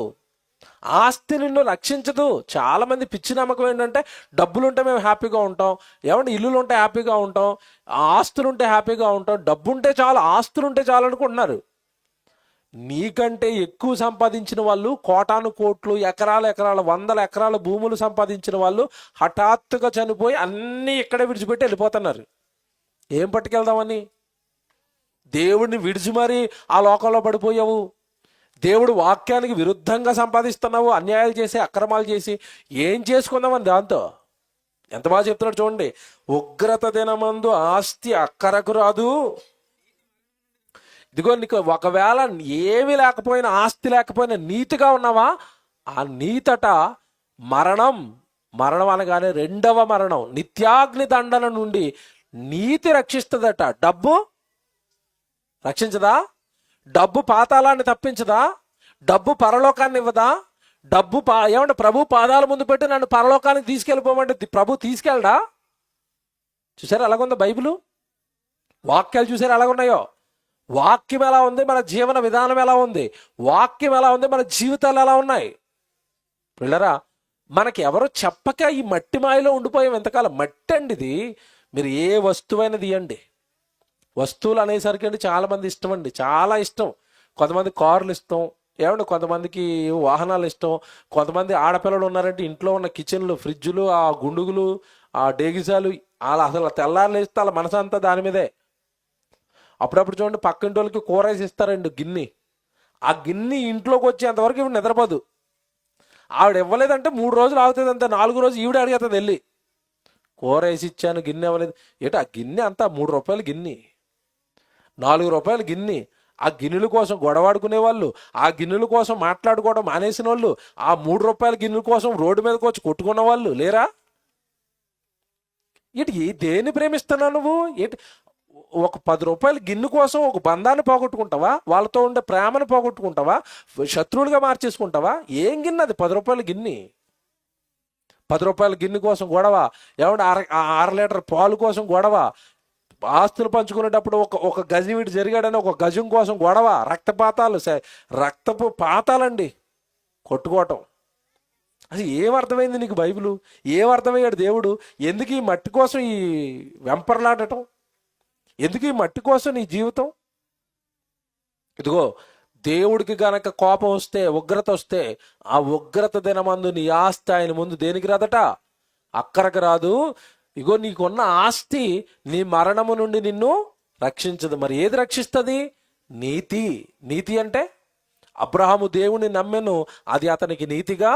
ఆస్తి నిన్ను రక్షించదు. చాలా మంది పిచ్చి నమ్మకం ఏంటంటే, డబ్బులుంటే మేము హ్యాపీగా ఉంటాం, ఏమంటే ఇల్లులుంటే హ్యాపీగా ఉంటాం, ఆస్తులుంటే హ్యాపీగా ఉంటాం, డబ్బుంటే చాలు, ఆస్తులుంటే చాలు అనుకుంటున్నారు. నీకంటే ఎక్కువ సంపాదించిన వాళ్ళు, కోటాను కోట్లు, ఎకరాల వందల ఎకరాల భూములు సంపాదించిన వాళ్ళు హఠాత్తుగా చనిపోయి అన్నీ ఇక్కడే విడిచిపెట్టి వెళ్ళిపోతున్నారు. ఏం పట్టుకెళ్దామని? దేవుడిని విడిచి మరీ ఆ లోకంలో పడిపోయావు. దేవుడు వాక్యానికి విరుద్ధంగా సంపాదిస్తున్నావు, అన్యాయాలు చేసి, అక్రమాలు చేసి ఏం చేసుకుందామని దాంతో. ఎంత బాగా చెప్తున్నాడు చూడండి. ఉగ్రత దినమందు ఆస్తి అక్కరకు రాదు. ఇదిగో నీకు ఒకవేళ ఏమీ లేకపోయినా, ఆస్తి లేకపోయినా నీతిగా ఉన్నావా, ఆ నీతట మరణం అనగానే రెండవ మరణం, నిత్యాగ్ని దండన నుండి నీతి రక్షిస్తుందట. డబ్బు రక్షించదా? డబ్బు పాతాళాన్ని తప్పించదా? డబ్బు పరలోకాన్ని ఇవ్వదా? డబ్బు ఏమంటే ప్రభు పాదాల ముందు పెట్టి నన్ను పరలోకానికి తీసుకెళ్ళిపోమంటే ప్రభు తీసుకెళ్ళడా? చూసారా ఎలాగుందో బైబిల్ వాక్యాలు? చూసారా ఎలాగున్నాయో? వాక్యం ఎలా ఉంది, మన జీవన విధానం ఎలా ఉంది, వాక్యం ఎలా ఉంది, మన జీవితాలు ఎలా ఉన్నాయి. పిల్లరా, మనకి ఎవరో చెప్పక ఈ మట్టి మాయలో ఉండిపోయాం ఎంతకాలం. మట్టి అండి ఇది. మీరు ఏ వస్తువైనా తీయండి. వస్తువులు అనేసరికి అండి చాలామంది ఇష్టం అండి, చాలా ఇష్టం. కొంతమంది కార్లు ఇష్టం, ఏమంటే కొంతమందికి వాహనాలు ఇష్టం. కొంతమంది ఆడపిల్లలు ఉన్నారంటే ఇంట్లో ఉన్న కిచెన్లు, ఫ్రిడ్జులు, ఆ గుండుగులు, ఆ డేగిసాలు, అలా అసలు తెల్లారులు వేస్తే వాళ్ళ మనసంతా దాని మీదే. అప్పుడప్పుడు చూడండి, పక్కింటి వాళ్ళకి కూర వేసి ఇస్తారండి గిన్నె. ఆ గిన్నె ఇంట్లోకి వచ్చేంతవరకు ఇవి నిద్రపోదు. ఆవిడ ఇవ్వలేదంటే 3 రోజులు ఆగుతుంది అంతే. 4వ రోజు ఈవిడ అడిగేస్తుంది వెళ్ళి, కూర వేసి ఇచ్చాను గిన్నె ఇవ్వలేదు. ఏంటి ఆ గిన్నె అంతా 3 రూపాయలు గిన్నె, 4 రూపాయలు గిన్నె. ఆ గిన్నెల కోసం గొడవాడుకునే వాళ్ళు, ఆ గిన్నెల కోసం మాట్లాడుకోవడం మానేసిన వాళ్ళు, ఆ 3 రూపాయల గిన్నెల కోసం రోడ్డు మీదకి వచ్చి కొట్టుకున్న వాళ్ళు లేరా? ఏంటి దేన్ని ప్రేమిస్తున్నావు నువ్వు? ఏంటి ఒక 10 రూపాయల గిన్నె కోసం ఒక బంధాన్ని పోగొట్టుకుంటావా? వాళ్ళతో ఉండే ప్రేమను పోగొట్టుకుంటావా? శత్రువులుగా మార్చేసుకుంటావా? ఏం గిన్నె అది? 10 రూపాయల గిన్నె. 10 రూపాయల గిన్నె కోసం గొడవ, ఏమంటే 6 లీటర్ పాలు కోసం గొడవ, ఆస్తులు పంచుకునేటప్పుడు ఒక గజం వీడు జరిగాడని ఒక గజం కోసం గొడవ, రక్తపు పాతాలండి కొట్టుకోవటం. అసలు ఏమర్థమైంది నీకు బైబిలు? ఏమర్థమయ్యాడు దేవుడు? ఎందుకు ఈ మట్టి కోసం ఈ వెంపర్లాడటం? ఎందుకు ఈ మట్టి కోసం నీ జీవితం? ఇదిగో దేవుడికి గనక కోపం వస్తే, ఉగ్రత వస్తే, ఆ ఉగ్రత దినమందు నీ ఆస్తి ఆయన ముందు దేనికి రాదట? అక్కరకు రాదు. ఇగో నీకున్న ఆస్తి నీ మరణము నుండి నిన్ను రక్షించదు. మరి ఏది రక్షిస్తుంది? నీతి. నీతి అంటే అబ్రహాము దేవుని నమ్మెను, అది అతనికి నీతిగా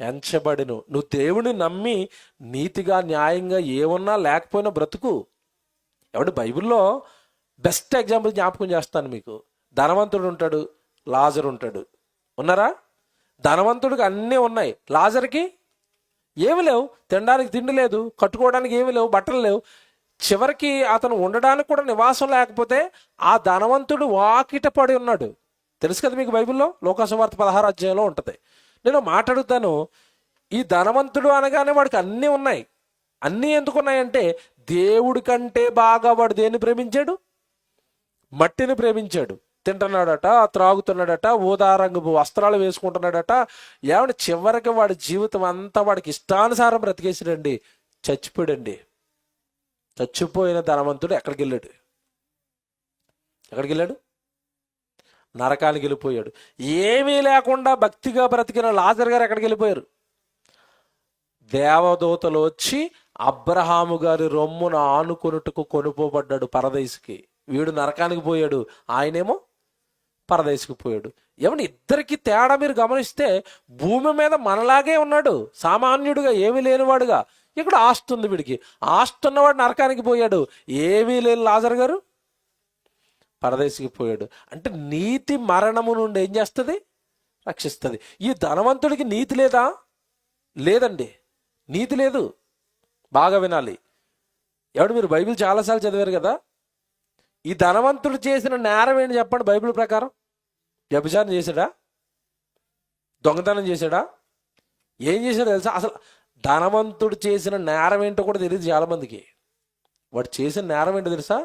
ఎంచబడిను. నువ్వు దేవుని నమ్మి నీతిగా, న్యాయంగా ఏమన్నా లేకపోయినా బ్రతుకు. ఎవడు బైబిల్లో బెస్ట్ ఎగ్జాంపుల్ జ్ఞాపకం చేస్తాను మీకు. ధనవంతుడు ఉంటాడు, లాజరు ఉంటాడు. ఉన్నారా? ధనవంతుడికి అన్నీ ఉన్నాయి, లాజర్కి ఏమి లేవు. తినడానికి తిండి లేదు, కట్టుకోవడానికి ఏమి లేవు, బట్టలు లేవు. చివరికి అతను ఉండడానికి కూడా నివాసం లేకపోతే ఆ ధనవంతుడు వాకిట పడి ఉన్నాడు. తెలుసు కదా మీకు, బైబిల్లో లోకాసువార్త 16 అధ్యాయంలో ఉంటుంది. నేను మాట్లాడుతాను, ఈ ధనవంతుడు అనగానే వాడికి అన్నీ ఉన్నాయి. అన్నీ ఎందుకు ఉన్నాయంటే దేవుడి కంటే బాగా వాడు దేన్ని ప్రేమించాడు? మట్టిని ప్రేమించాడు. తింటున్నాడట, త్రాగుతున్నాడట, ఊదా రంగు వస్త్రాలు వేసుకుంటున్నాడట. ఏమంటే చివరికి వాడి జీవితం అంతా వాడికి ఇష్టానుసారం బ్రతికేసాడండి, చచ్చిపోయాడండి. చచ్చిపోయిన ధనవంతుడు ఎక్కడికి వెళ్ళాడు? ఎక్కడికి వెళ్ళాడు? నరకానికి వెళ్ళిపోయాడు. ఏమీ లేకుండా భక్తిగా బ్రతికిన లాజరు గారు ఎక్కడికి వెళ్ళిపోయారు? దేవదూతలు వచ్చి అబ్రహాము గారి రొమ్మును ఆనుకొనుటకు కొనుపోబడ్డాడు పరదేశికి. వీడు నరకానికి పోయాడు, ఆయనేమో పరదేశికి పోయాడు. ఏమన్నా ఇద్దరికి తేడా మీరు గమనిస్తే, భూమి మీద మనలాగే ఉన్నాడు, సామాన్యుడిగా, ఏమీ లేనివాడుగా. ఇక్కడ ఆస్తి ఉంది వీడికి, ఆస్తి ఉన్నవాడు నరకానికి పోయాడు. ఏమీ లేని లాజరు గారు పరదేశికి పోయాడు. అంటే నీతి మరణము నుండి ఏం చేస్తుంది? రక్షిస్తుంది. ఈ ధనవంతుడికి నీతి లేదా? లేదండి, నీతి లేదు. బాగా వినాలి. ఎవడు మీరు బైబిల్ చాలాసార్లు చదివారు కదా. ఈ ధనవంతుడు చేసిన నేరం ఏంటి చెప్పండి బైబిల్ ప్రకారం? వ్యభిచారం చేశాడా? దొంగతనం చేశాడా? ఏం చేశాడో తెలుసా? అసలు ధనవంతుడు చేసిన నేరం ఏంటో కూడా తెలియదు చాలామందికి. వాడు చేసిన నేరం ఏంటో తెలుసా?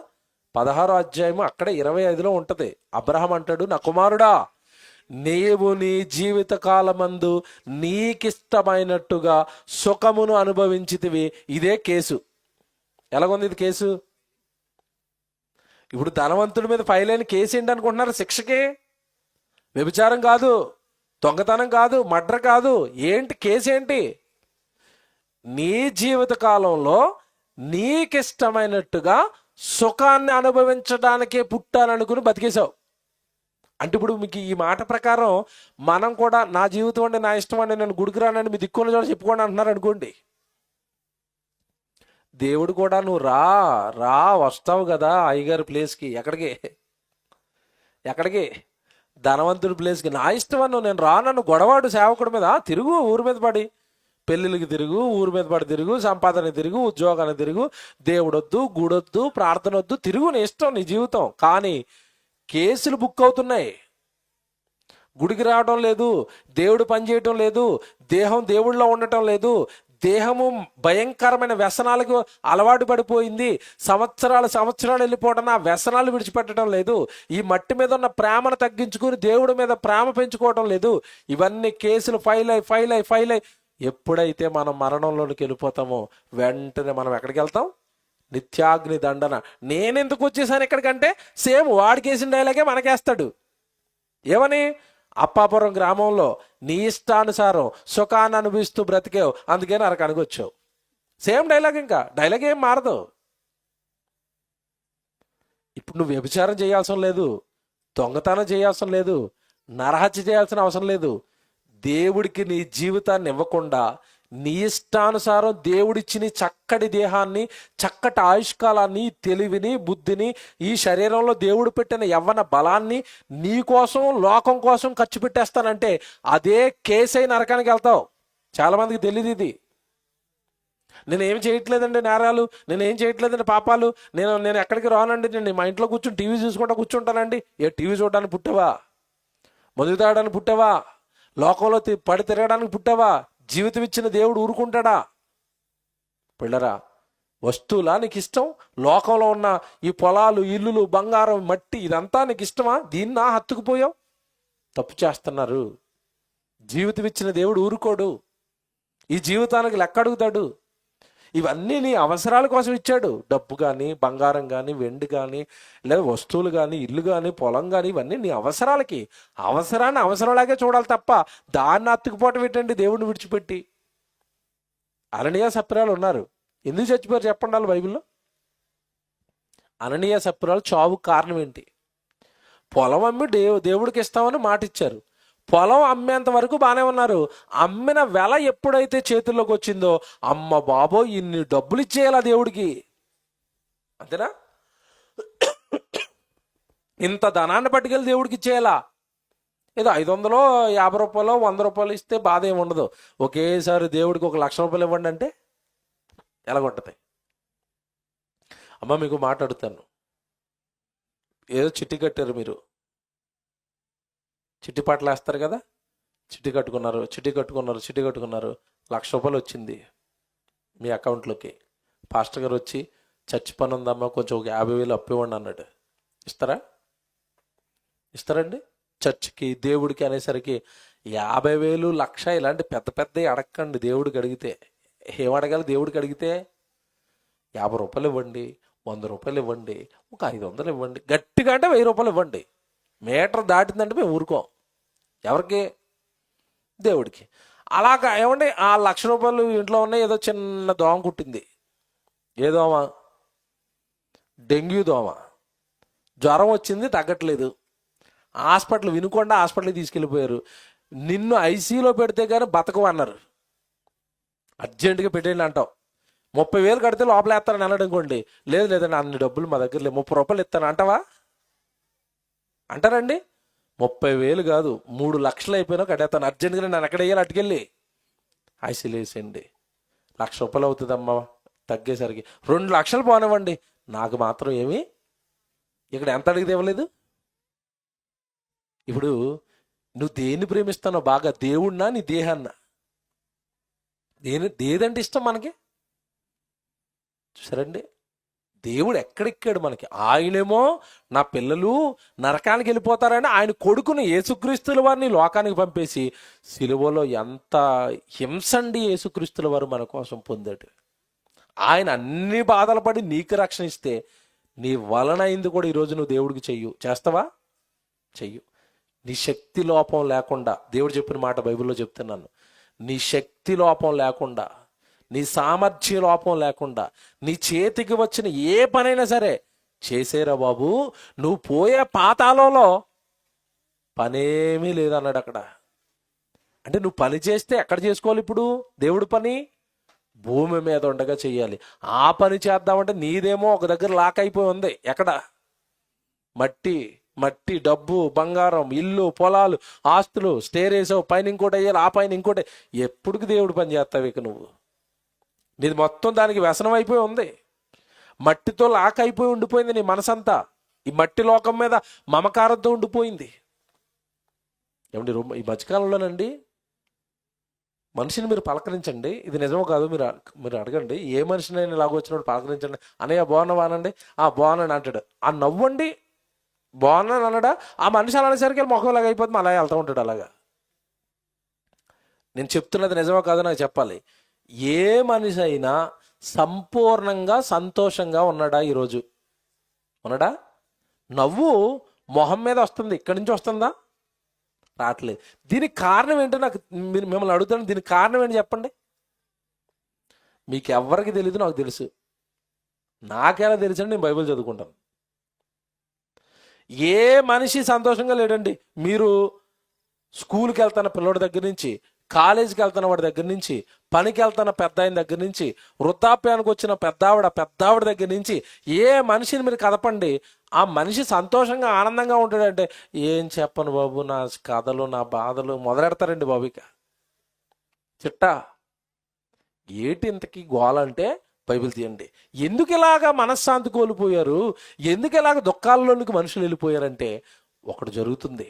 16వ అధ్యాయము అక్కడే 25లో ఉంటుంది. అబ్రహాం అంటాడు, నా కుమారుడా, నీవు నీ జీవిత కాలమందు నీకిష్టమైనట్టుగా సుఖమును అనుభవించితివి. ఇదే కేసు. ఎలాగుంది ఇది కేసు? ఇప్పుడు ధనవంతుడి మీద ఫైల్ అయిన కేసు ఏంటి అనుకుంటున్నారు? శిక్షకే. వ్యభిచారం కాదు, దొంగతనం కాదు, మర్డర్ కాదు. ఏంటి కేసు? ఏంటి? నీ జీవిత కాలంలో నీకిష్టమైనట్టుగా సుఖాన్ని అనుభవించడానికే పుట్టాననుకుని బతికేశావు. అంటే ఇప్పుడు మీకు ఈ మాట ప్రకారం మనం కూడా నా జీవితం అంటే నా ఇష్టం అండి, నేను గుడికి రానండి, మీ దిక్కున్న చోట చెప్పుకోండి అంటున్నారు అనుకోండి. దేవుడు కూడా నువ్వు రా రా వస్తావు కదా అయ్యగారి ప్లేస్కి. ఎక్కడికి? ధనవంతుడి ప్లేస్కి. నా ఇష్టం అన్ను, నేను రా, నన్ను గొడవాడు సేవకుడి మీద తిరుగు, ఊరి మీద పడి, పెళ్ళిళ్ళకి తిరుగు, ఊరి మీద పడి తిరుగు, సంపాదన తిరుగు, ఉద్యోగాన్ని తిరుగు, దేవుడొద్దు, గుడొద్దు, ప్రార్థన వద్దు, తిరుగు, నీ ఇష్టం, నీ జీవితం. కానీ కేసులు బుక్ అవుతున్నాయి. గుడికి రావడం లేదు, దేవుడు పనిచేయటం లేదు, దేహం దేవుడిలో ఉండటం లేదు, దేహము భయంకరమైన వ్యసనాలకు అలవాటు పడిపోయింది. సంవత్సరాలు వెళ్ళిపోవడం, ఆ వ్యసనాలు విడిచిపెట్టడం లేదు. ఈ మట్టి మీద ఉన్న ప్రేమను తగ్గించుకుని దేవుడి మీద ప్రేమ పెంచుకోవడం లేదు. ఇవన్నీ కేసులు ఫైల్ అయి ఎప్పుడైతే మనం మరణంలోనికి వెళ్ళిపోతామో వెంటనే మనం ఎక్కడికి వెళ్తాం? నిత్యాగ్ని దండన. నేనెందుకు వచ్చేసాను ఇక్కడికంటే సేమ్ వాడికి వేసిన డైలాగే మనకేస్తాడు. ఏమని? అప్పాపురం గ్రామంలో నీ ఇష్టానుసారం సుఖాన్ని అనుభవిస్తూ బ్రతికేవు, అందుకే నరకానికి వచ్చావు. సేమ్ డైలాగ్, ఇంకా డైలాగ్ ఏం మారదు. ఇప్పుడు నువ్వు వ్యభిచారం చేయాల్సిన లేదు, దొంగతనం చేయాల్సిన లేదు, నరహత్య చేయాల్సిన అవసరం లేదు. దేవుడికి నీ జీవితాన్ని ఇవ్వకుండా నీ ఇష్టానుసారం దేవుడిచ్చిన చక్కటి దేహాన్ని, చక్కటి ఆయుష్కాలాన్ని, తెలివిని, బుద్ధిని, ఈ శరీరంలో దేవుడు పెట్టిన యవ్వన బలాన్ని నీ కోసం, లోకం కోసం ఖర్చు పెట్టేస్తానంటే అదే కేసై నరకానికి వెళ్తావు. చాలామందికి తెలియదు ఇది. నేనేం చేయట్లేదండి నేరాలు, నేనేం చేయట్లేదండి పాపాలు, నేను ఎక్కడికి రానండి, నేను మా ఇంట్లో కూర్చొని టీవీ చూసుకుంటా కూర్చుంటానండి. టీవీ చూడడానికి పుట్టావా? మందు తాగడానికి పుట్టావా? లోకంలో పడి తిరగడానికి పుట్టావా? జీవితం ఇచ్చిన దేవుడు ఊరుకుంటాడా? పిల్లరా, వస్తువులా నీకు ఇష్టం? లోకంలో ఉన్న ఈ పొలాలు, ఇల్లులు, బంగారం, మట్టి, ఇదంతా నీకు ఇష్టమా? దీన్ని హత్తుకుపోయావు. తప్పు చేస్తున్నారు. జీవితం ఇచ్చిన దేవుడు ఊరుకోడు. ఈ జీవితానికి లెక్క అడుగుతాడు. ఇవన్నీ నీ అవసరాల కోసం ఇచ్చాడు. డబ్బు కానీ, బంగారం కానీ, వెండి కానీ, లేదా వస్తువులు కానీ, ఇల్లు కానీ, పొలం కానీ, ఇవన్నీ నీ అవసరాలకి. అవసరాన్ని అవసరంలాగే చూడాలి తప్ప దాన్ని అత్తుకుపోవటం ఏంటండి దేవుడిని విడిచిపెట్టి? అననీయ సప్రాలు ఉన్నారు. ఎందుకు చచ్చిపోయారు చెప్పండి వాళ్ళు బైబిల్లో? అననీయ సప్రాలు చావు కారణం ఏంటి? పొలం అమ్మి దేవుడికి ఇస్తామని మాట ఇచ్చారు. పొలం అమ్మేంత వరకు బాగానే ఉన్నారు. అమ్మిన వెల ఎప్పుడైతే చేతుల్లోకి వచ్చిందో, అమ్మ బాబో ఇన్ని డబ్బులు ఇచ్చేయాలా దేవుడికి, అంతేనా? ఇంత ధనాన్ని పట్టుకెళ్ళి దేవుడికి ఇచ్చేయాలా? ఏదో 500, 50 రూపాయలు, 100 రూపాయలు ఇస్తే బాధ ఏమి ఉండదు. ఒకేసారి దేవుడికి 1,00,000 రూపాయలు ఇవ్వండి అంటే ఎలాగుంటుంది? అమ్మ మీకు మాట్లాడుతాను, ఏదో చిట్టి కట్టారు మీరు, చిట్టి పాటలు వేస్తారు కదా, చిట్టి కట్టుకున్నారు ₹1,00,000 వచ్చింది మీ అకౌంట్లోకి. పాస్టర్ గారు వచ్చి చర్చి పని ఉందమ్మా కొంచెం ఒక 50,000 అప్పు ఇవ్వండి అన్నాడు. ఇస్తారండి? చర్చికి దేవుడికి అనేసరికి 50,000 1,00,000 ఇలాంటి పెద్ద పెద్దవి అడగండి. దేవుడికి అడిగితే ఏం అడగాలి? దేవుడికి అడిగితే ₹50 ఇవ్వండి, ₹100 ఇవ్వండి, ఒక 500 ఇవ్వండి, గట్టిగా అంటే ₹1,000 ఇవ్వండి. మీటర్ దాటిందంటే మేము ఊరుకోం. ఎవరికి? దేవుడికి. అలాగా ఏమండి ఆ ₹1,00,000 ఇంట్లో ఉన్నాయి. ఏదో చిన్న దోమ కుట్టింది. ఏ దోమ? డెంగ్యూ దోమ. జ్వరం వచ్చింది, తగ్గట్లేదు. వినుకొండ హాస్పిటల్కి తీసుకెళ్ళిపోయారు. నిన్ను ఐసీయూలో పెడితే కానీ బతకవు అన్నారు. అర్జెంటుగా పెట్టేయండి అంటావు. 30,000 కడితే లోపల వేస్తారని అన్నాడు అనుకోండి. లేదండి అన్ని డబ్బులు మా దగ్గర లేదు, ₹30 ఇస్తాను అంటావా? అంటారండి? 30,000 కాదు, 3,00,000 అయిపోయినా కట్టేస్తాను, అర్జెంటుగా నన్ను ఎక్కడ వేయాలి అటుకెళ్ళి ఐసీలు వేసేయండి. ₹1,00,000 అవుతుందమ్మా తగ్గేసరికి. 2,00,000 పోనివ్వండి, నాకు మాత్రం ఏమి ఇక్కడ ఎంత అడిగితే ఇవ్వలేదు. ఇప్పుడు నువ్వు దేన్ని ప్రేమిస్తానో బాగా, దేవుడినా నీ దేహాన్నా? దేదంటే ఇష్టం మనకి? చూసారండి, దేవుడు ఎక్కడెక్కాడు మనకి. ఆయనేమో నా పిల్లలు నరకానికి వెళ్ళిపోతారని ఆయన కొడుకుని యేసుక్రీస్తుల వారిని లోకానికి పంపేసి సిలువలో ఎంత హింసండి యేసుక్రీస్తుల వారు మన కోసం పొందాడు. ఆయన అన్ని బాధలు పడి నీకు రక్షణ ఇస్తే నీ వలన అయింది కూడా ఈరోజు నువ్వు దేవుడికి చేస్తావా? చెయ్యు. నీ శక్తి లోపం లేకుండా, దేవుడు చెప్పిన మాట బైబిల్లో చెప్తున్నాను, నీ శక్తి లోపం లేకుండా, నీ సామర్థ్య లోపం లేకుండా, నీ చేతికి వచ్చిన ఏ పనైనా సరే చేసేరా బాబు, నువ్వు పోయే పాతాళంలో పనేమీ లేదన్నాడు అక్కడ. అంటే నువ్వు పని చేస్తే ఎక్కడ చేసుకోవాలి? ఇప్పుడు దేవుడి పని భూమి మీద ఉండగా చెయ్యాలి. ఆ పని చేద్దామంటే నీదేమో ఒక దగ్గర లాక్ అయిపోయి ఉంది. ఎక్కడ? మట్టి, డబ్బు, బంగారం, ఇల్లు, పొలాలు, ఆస్తులు, స్టేర్ వేసావు, పైన ఇంకోటి వేయాలి, ఆ పైన ఇంకోటి. ఎప్పుడుకి దేవుడు పని చేస్తావు? ఇక నువ్వు నీది మొత్తం దానికి వ్యసనం అయిపోయి ఉంది. మట్టితో లాక్ అయిపోయి ఉండిపోయింది నీ మనసంతా. ఈ మట్టి లోకం మీద మమకారంతో ఉండిపోయింది. ఏమండి ఈ మధ్యకాలంలోనండి మనిషిని మీరు పలకరించండి, ఇది నిజమో కాదు మీరు అడగండి. ఏ మనిషినైనా ఇలాగ వచ్చినప్పుడు పలకరించండి. అన్నయ్య బాగున్నావానండి, బాగున్నాను అంటాడు. ఆ నవ్వండి బాగున్నాను అన్నాడా? ఆ మనిషి అలా అనేసరికి ముఖం ఇలాగ అయిపోతుంది, అలా వెళ్తూ ఉంటాడు. అలాగా నేను చెప్తున్నది నిజమో కాదో నాకు చెప్పాలి. ఏ మనిషి అయినా సంపూర్ణంగా సంతోషంగా ఉన్నాడా? ఈరోజు ఉన్నాడా? నవ్వు మొహం మీద వస్తుంది, ఇక్కడి నుంచి వస్తుందా? రావట్లేదు. దీనికి కారణం ఏంటో నాకు మిమ్మల్ని అడుగుతాను. దీనికి కారణం ఏంటి చెప్పండి. మీకు ఎవరికి తెలీదు, నాకు తెలుసు. నాకెలా తెలుసు అంటే నేను బైబిల్ చదువుకుంటాను. ఏ మనిషి సంతోషంగా లేడండి. మీరు స్కూల్కి వెళ్తున్న పిల్లోడి దగ్గర నుంచి, కాలేజీకి వెళ్తున్న వాడి దగ్గర నుంచి, పనికి వెళ్తున్న పెద్ద ఆయన దగ్గర నుంచి, వృద్ధాప్యానికి వచ్చిన పెద్దావిడ దగ్గర నుంచి ఏ మనిషిని మీరు కదపండి, ఆ మనిషి సంతోషంగా ఆనందంగా ఉంటాడంటే ఏం చెప్పను బాబు, నా కథలు నా బాధలు మొదలెడతారండి బాబు. ఇక చిట్టా ఏటి ఇంతకీ గోలంటే బైబిల్ తీయండి. ఎందుకు ఇలాగా మనశ్శాంతి కోల్పోయారు, ఎందుకు ఇలాగ దుఃఖాల్లోనికి మనుషులు వెళ్ళిపోయారంటే ఒకటి జరుగుతుంది.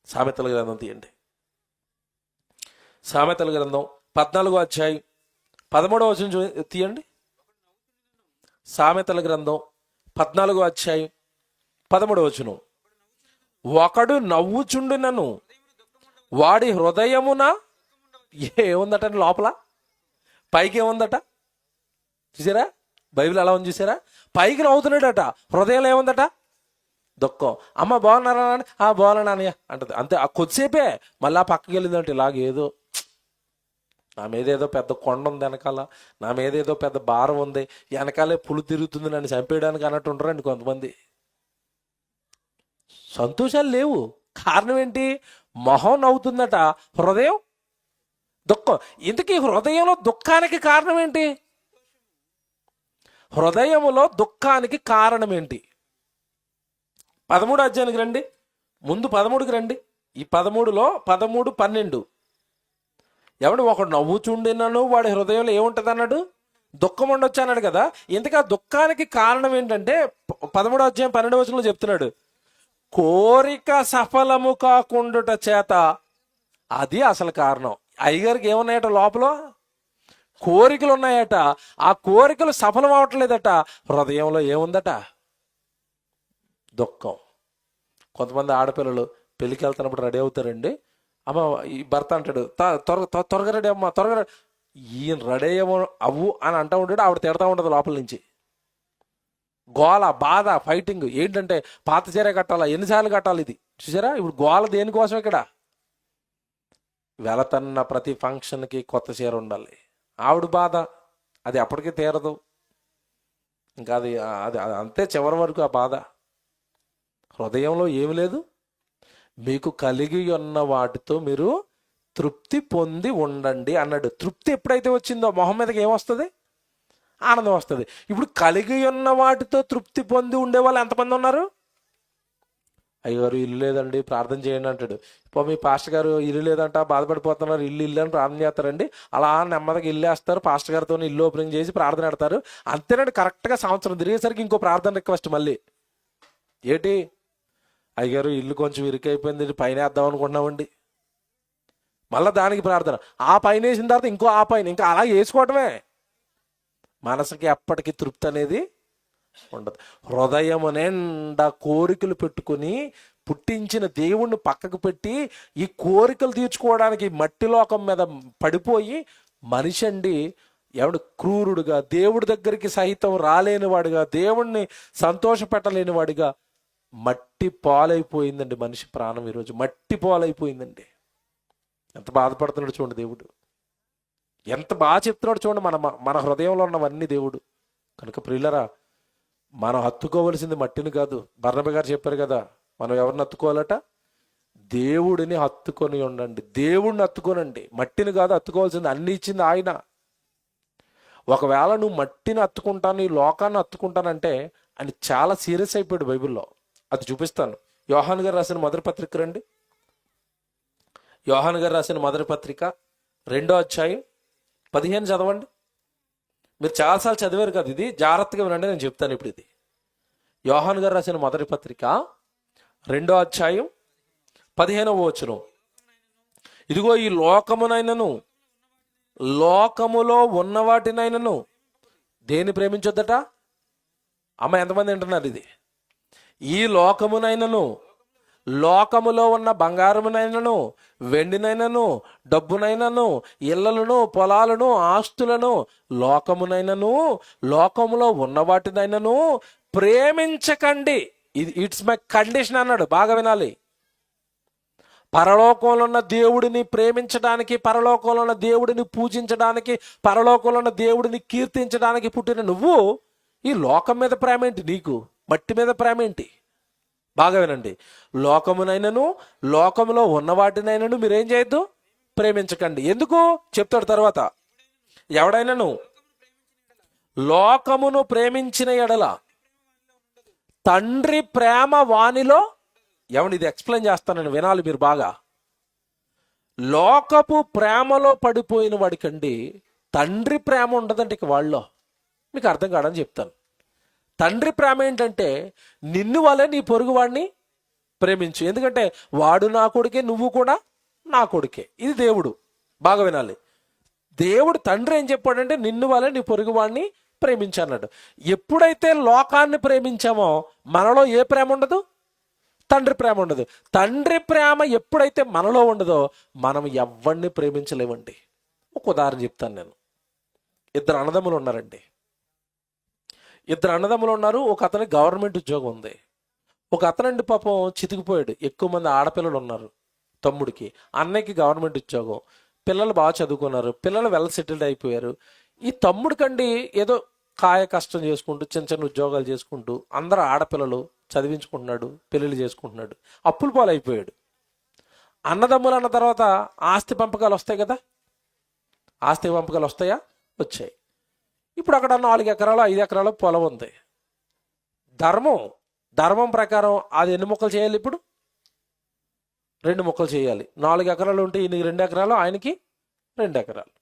సామెతల గ్రంథం తీయండి. సామెతల గ్రంథం 14వ అధ్యాయం 13వ వచనం తీయండి. సామెతల గ్రంథం 14వ అధ్యాయం 13వ వచనం. ఒకడు నవ్వుచుండునను వాడి హృదయమున ఏముందట? లోపల పైకి ఏముందట? చూసారా బైబిల్ ఎలా ఉంది? చూసారా? పైకి నవ్వుతున్నాడట, హృదయంలో ఏముందట? దుఃఖం. అమ్మ బాగున్నారా? బాగున్నా అన్నయ్య అంటది. అంతే. ఆ కొద్దిసేపే మళ్ళీ పక్కకి వెళ్ళిందంటే ఇలాగేదో నా మీద ఏదో పెద్ద కొండ ఉంది వెనకాల, నా మీద ఏదో పెద్ద భారం ఉంది, వెనకాలే పులు తిరుగుతుంది నన్ను చంపేయడానికి అన్నట్టు ఉంటారండి కొంతమంది. సంతోషాలు లేవు. కారణం ఏంటి? మొహం నవ్వుతుందట, హృదయం దుఃఖం. ఇంతకీ హృదయంలో దుఃఖానికి కారణం ఏంటి? హృదయములో దుఃఖానికి కారణం ఏంటి? 13వ అధ్యాయానికి రండి. ముందు 13కి రండి. ఈ 13లో 13, 12 ఎవడు ఒకడు నవ్వుచుండినను వాడి హృదయంలో ఏముంటుంది అన్నాడు? దుఃఖం ఉండొచ్చు అన్నాడు కదా. ఇంతకు ఆ దుఃఖానికి కారణం ఏంటంటే 13వ అధ్యాయం 12వ వచనంలో చెప్తున్నాడు, కోరిక సఫలము కాకుండుట చేత. అది అసలు కారణం. అయ్యగారికి ఏమున్నాయట లోపల? కోరికలు ఉన్నాయట. ఆ కోరికలు సఫలం అవట్లేదట. హృదయంలో ఏముందట? దుఃఖం. కొంతమంది ఆడపిల్లలు పెళ్ళికి వెళ్తున్నప్పుడు రెడీ అవుతారండి. అమ్మ ఈ భర్త అంటాడు, త్వరగా రెడీ అమ్మ, త్వరగా రెడీ. ఈయన రెడీ అవ్వు అని అంటూ ఉంటాడు, ఆవిడ తిడతా ఉంటుంది లోపల నుంచి. గోల, బాధ, ఫైటింగ్. ఏంటంటే పాత చీర కట్టాలా, ఎన్నిసార్లు కట్టాలి? ఇది చూసారా? ఇప్పుడు గోల దేనికోసం? ఇక్కడ వెళతన్న ప్రతి ఫంక్షన్కి కొత్త చీర ఉండాలి. ఆవిడ బాధ అది అప్పటికీ తీరదు. ఇంకా అది అది అంతే చివరి వరకు ఆ బాధ. హృదయంలో ఏమి లేదు. మీకు కలిగి ఉన్న వాటితో మీరు తృప్తి పొంది ఉండండి అన్నాడు. తృప్తి ఎప్పుడైతే వచ్చిందో మొహం మీదకి ఏమొస్తుంది? ఆనందం వస్తుంది. ఇప్పుడు కలిగి ఉన్న వాటితో తృప్తి పొంది ఉండే వాళ్ళు ఎంతమంది ఉన్నారు? అయ్యగారు ఇల్లు లేదండి ప్రార్థన చేయండి అంటాడు. ఇప్పుడు మీ పాస్టర్ గారు ఇల్లు లేదంట బాధపడిపోతున్నారు, ఇల్లు అని ప్రార్థన చేస్తారండి. అలా నెమ్మదిగా ఇల్లు వేస్తారు, పాస్టర్ గారితో ఇల్లు ఓపెనింగ్ చేసి ప్రార్థన పెడతారు. అంతేనండి. కరెక్ట్గా సంవత్సరం తిరిగేసరికి ఇంకో ప్రార్థన రిక్వెస్ట్ మళ్ళీ. ఏంటి? అయ్యగారు ఇల్లు కొంచెం ఇరుకైపోయింది, పైన వేద్దాం అనుకుంటున్నామండి. మళ్ళీ దానికి ప్రార్థన. ఆ పైన వేసిన తర్వాత ఇంకో ఆ పైన, ఇంకా అలా వేసుకోవటమే. మనసుకి ఎప్పటికీ తృప్తి అనేది ఉండదు. హృదయం నిండా కోరికలు పెట్టుకుని పుట్టించిన దేవుణ్ణి పక్కకు పెట్టి ఈ కోరికలు తీర్చుకోవడానికి మట్టి లోకం మీద పడిపోయి మనిషి అండి ఎవడు క్రూరుడుగా, దేవుడి దగ్గరికి సహితం రాలేనివాడుగా, దేవుణ్ణి సంతోషపెట్టలేనివాడిగా మట్టి పాలైపోయిందండి మనిషి ప్రాణం. ఈరోజు మట్టి పాలైపోయిందండి. ఎంత బాధపడుతున్నాడు చూడండి దేవుడు. ఎంత బాగా చెప్తున్నాడు చూడండి మన హృదయంలో ఉన్నవన్నీ దేవుడు. కనుక ప్రియులరా, మనం హత్తుకోవలసింది మట్టిని కాదు. బర్నబా గారు చెప్పారు కదా, మనం ఎవరిని హత్తుకోవాలట? దేవుడిని హత్తుకొని ఉండండి. దేవుడిని హత్తుకోనండి, మట్టిని కాదు హత్తుకోవాల్సింది. అన్ని ఇచ్చింది ఆయన. ఒకవేళ నువ్వు మట్టిని హత్తుకుంటాను, ఈ లోకాన్ని హత్తుకుంటానంటే ఆయన చాలా సీరియస్ అయిపోయాడు బైబిల్లో. అది చూపిస్తాను. యోహాను గారు రాసిన మొదటి పత్రిక రండి. యోహాను గారు రాసిన మొదటి పత్రిక 2వ అధ్యాయం 15 చదవండి. మీరు చాలాసార్లు చదివారు కదా, ఇది జాగ్రత్తగా వినండి, నేను చెప్తాను ఇప్పుడు. ఇది యోహాను గారు రాసిన మొదటి పత్రిక 2వ అధ్యాయం 15వ వచనం. ఇదిగో ఈ లోకమునైనను లోకములో ఉన్న వాటినైనను దేన్ని ప్రేమించొద్దట? అమ్మ ఎంతమంది వింటున్నారు ఇది? ఈ లోకమునైనను, లోకములో ఉన్న బంగారమునైనను, వెండినైనను, డబ్బునైనను, ఇళ్లను, పొలాలను, ఆస్తులను, లోకమునైనను లోకములో ఉన్న వాటినైనను ప్రేమించకండి. ఇట్స్ మై కండిషన్ అన్నాడు. బాగా వినాలి. పరలోకంలో ఉన్న దేవుడిని ప్రేమించడానికి, పరలోకంలో ఉన్న దేవుడిని పూజించడానికి, పరలోకంలో ఉన్న దేవుడిని కీర్తించడానికి పుట్టిన నువ్వు ఈ లోకం మీద ప్రేమ ఏంటి? నీకు మట్టి మీద ప్రేమ ఏంటి? బాగా వినండి. లోకమునైనను లోకములో ఉన్న వాటినైనను మీరేం చేయొద్దు? ప్రేమించకండి. ఎందుకు చెప్తాడు తర్వాత. ఎవడైనాను లోకమును ప్రేమించిన ఎడల తండ్రి ప్రేమ వానిలో ఏమండి? ఇది ఎక్స్ప్లెయిన్ చేస్తానని వినాలి మీరు బాగా. లోకపు ప్రేమలో పడిపోయిన వాడికండి తండ్రి ప్రేమ ఉండదండి ఇక వాళ్ళలో. మీకు అర్థం కాడని చెప్తాను. తండ్రి ప్రేమ ఏంటంటే నిన్ను వలె నీ పొరుగు వాడిని ప్రేమించు. ఎందుకంటే వాడు నా కొడుకే, నువ్వు కూడా నా కొడుకే. ఇది దేవుడు. బాగా వినాలి. దేవుడు తండ్రి ఏం చెప్పాడంటే నిన్ను వలె నీ పొరుగు వాడిని ప్రేమించు అన్నాడు. ఎప్పుడైతే లోకాన్ని ప్రేమించామో మనలో ఏ ప్రేమ ఉండదు? తండ్రి ప్రేమ ఉండదు. తండ్రి ప్రేమ ఎప్పుడైతే మనలో ఉండదో మనం ఎవరిని ప్రేమించలేమండి. ఒక ఉదాహరణ చెప్తాను నేను. ఇద్దరు అన్నదమ్ములు ఉన్నారండి. ఒక అతనికి గవర్నమెంట్ ఉద్యోగం ఉంది. ఒక అతనండి పాపం చితికిపోయాడు. ఎక్కువ మంది ఆడపిల్లలు ఉన్నారు తమ్ముడికి. అన్నయ్యకి గవర్నమెంట్ ఉద్యోగం, పిల్లలు బాగా చదువుకున్నారు, పిల్లలు వెల్ సెటిల్డ్ అయిపోయారు. ఈ తమ్ముడికండి ఏదో కాయ కష్టం చేసుకుంటూ చిన్న చిన్న ఉద్యోగాలు చేసుకుంటూ అందరూ ఆడపిల్లలు చదివించుకుంటున్నాడు, పెళ్ళిళ్ళు చేసుకుంటున్నాడు, అప్పుల పాలైపోయాడు. అన్నదమ్ములు అన్న తర్వాత ఆస్తి పంపకాలు వస్తాయి కదా. ఆస్తి పంపకాలు వస్తాయా? వచ్చాయి. ఇప్పుడు అక్కడ 4 ఎకరాలు 5 ఎకరాలు పొలం ఉంది. ధర్మం ప్రకారం అది ఎన్ని ముక్కలు చేయాలి? ఇప్పుడు 2 ముక్కలు చేయాలి. 4 ఎకరాలు ఉంటే ఈయనకి 2 ఎకరాలు, ఆయనకి 2 ఎకరాలు.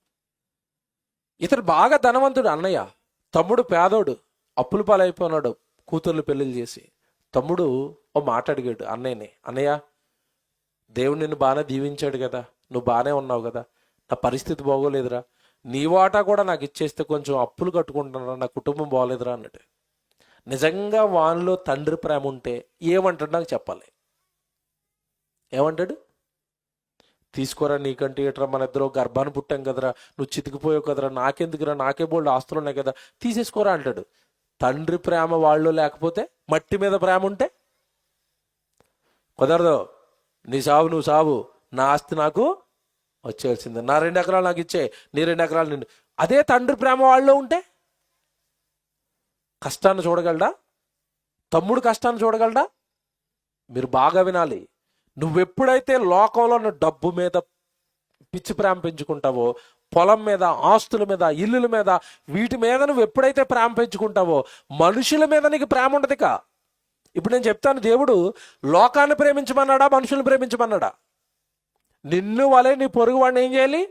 ఇతడు బాగా ధనవంతుడు అన్నయ్య, తమ్ముడు పేదోడు, అప్పుల పాలైపోయినాడు కూతుర్లు పెళ్లిళ్ళు చేసి. తమ్ముడు ఓ మాట అడిగాడు అన్నయ్యని, అన్నయ్య దేవుడు నిన్ను బాగానే దీవించాడు కదా, నువ్వు బాగానే ఉన్నావు కదా, నా పరిస్థితి బాగోలేదురా, నీ వాటా కూడా నాకు ఇచ్చేస్తే కొంచెం అప్పులు కట్టుకుంటున్నారా, నా కుటుంబం బాగోలేదురా అన్నట్టు. నిజంగా వానిలో తండ్రి ప్రేమ ఉంటే ఏమంటాడు నాకు చెప్పాలి. ఏమంటాడు? తీసుకోరా, నీకంటే ఏట్రా, మన ఇద్దరు గర్భాన్ని పుట్టాం కదరా, నువ్వు చితికిపోయావు కదరా, నాకెందుకురా, నాకే బోల్డ్ ఆస్తులు ఉన్నాయి కదా, తీసేసుకోరా అంటాడు. తండ్రి ప్రేమ వాళ్ళు లేకపోతే, మట్టి మీద ప్రేమ ఉంటే కుదరదు. నీ సావు నువ్వు సావు, నా ఆస్తి నాకు వచ్చేయాల్సిందే, నా 2 ఎకరాలు నాకు ఇచ్చే, నీ 2 ఎకరాలు నిన్ను. అదే తండ్రి ప్రేమ వాళ్ళు ఉంటే కష్టాన్ని చూడగలడా? తమ్ముడు కష్టాన్ని చూడగలడా? మీరు బాగా వినాలి. నువ్వెప్పుడైతే లోకంలో ఉన్న డబ్బు మీద పిచ్చి ప్రేమ పెంచుకుంటావో, పొలం మీద, ఆస్తుల మీద, ఇల్లుల మీద, వీటి మీద నువ్వు ఎప్పుడైతే ప్రేమ పెంచుకుంటావో మనుషుల మీద నీకు ప్రేమ ఉండదు. ఇప్పుడు నేను చెప్తాను, దేవుడు లోకాన్ని ప్రేమించమన్నాడా, మనుషుల్ని ప్రేమించమన్నాడా? నిన్ను వలె నీ పొరుగువాడిని ఏం చేయాలి?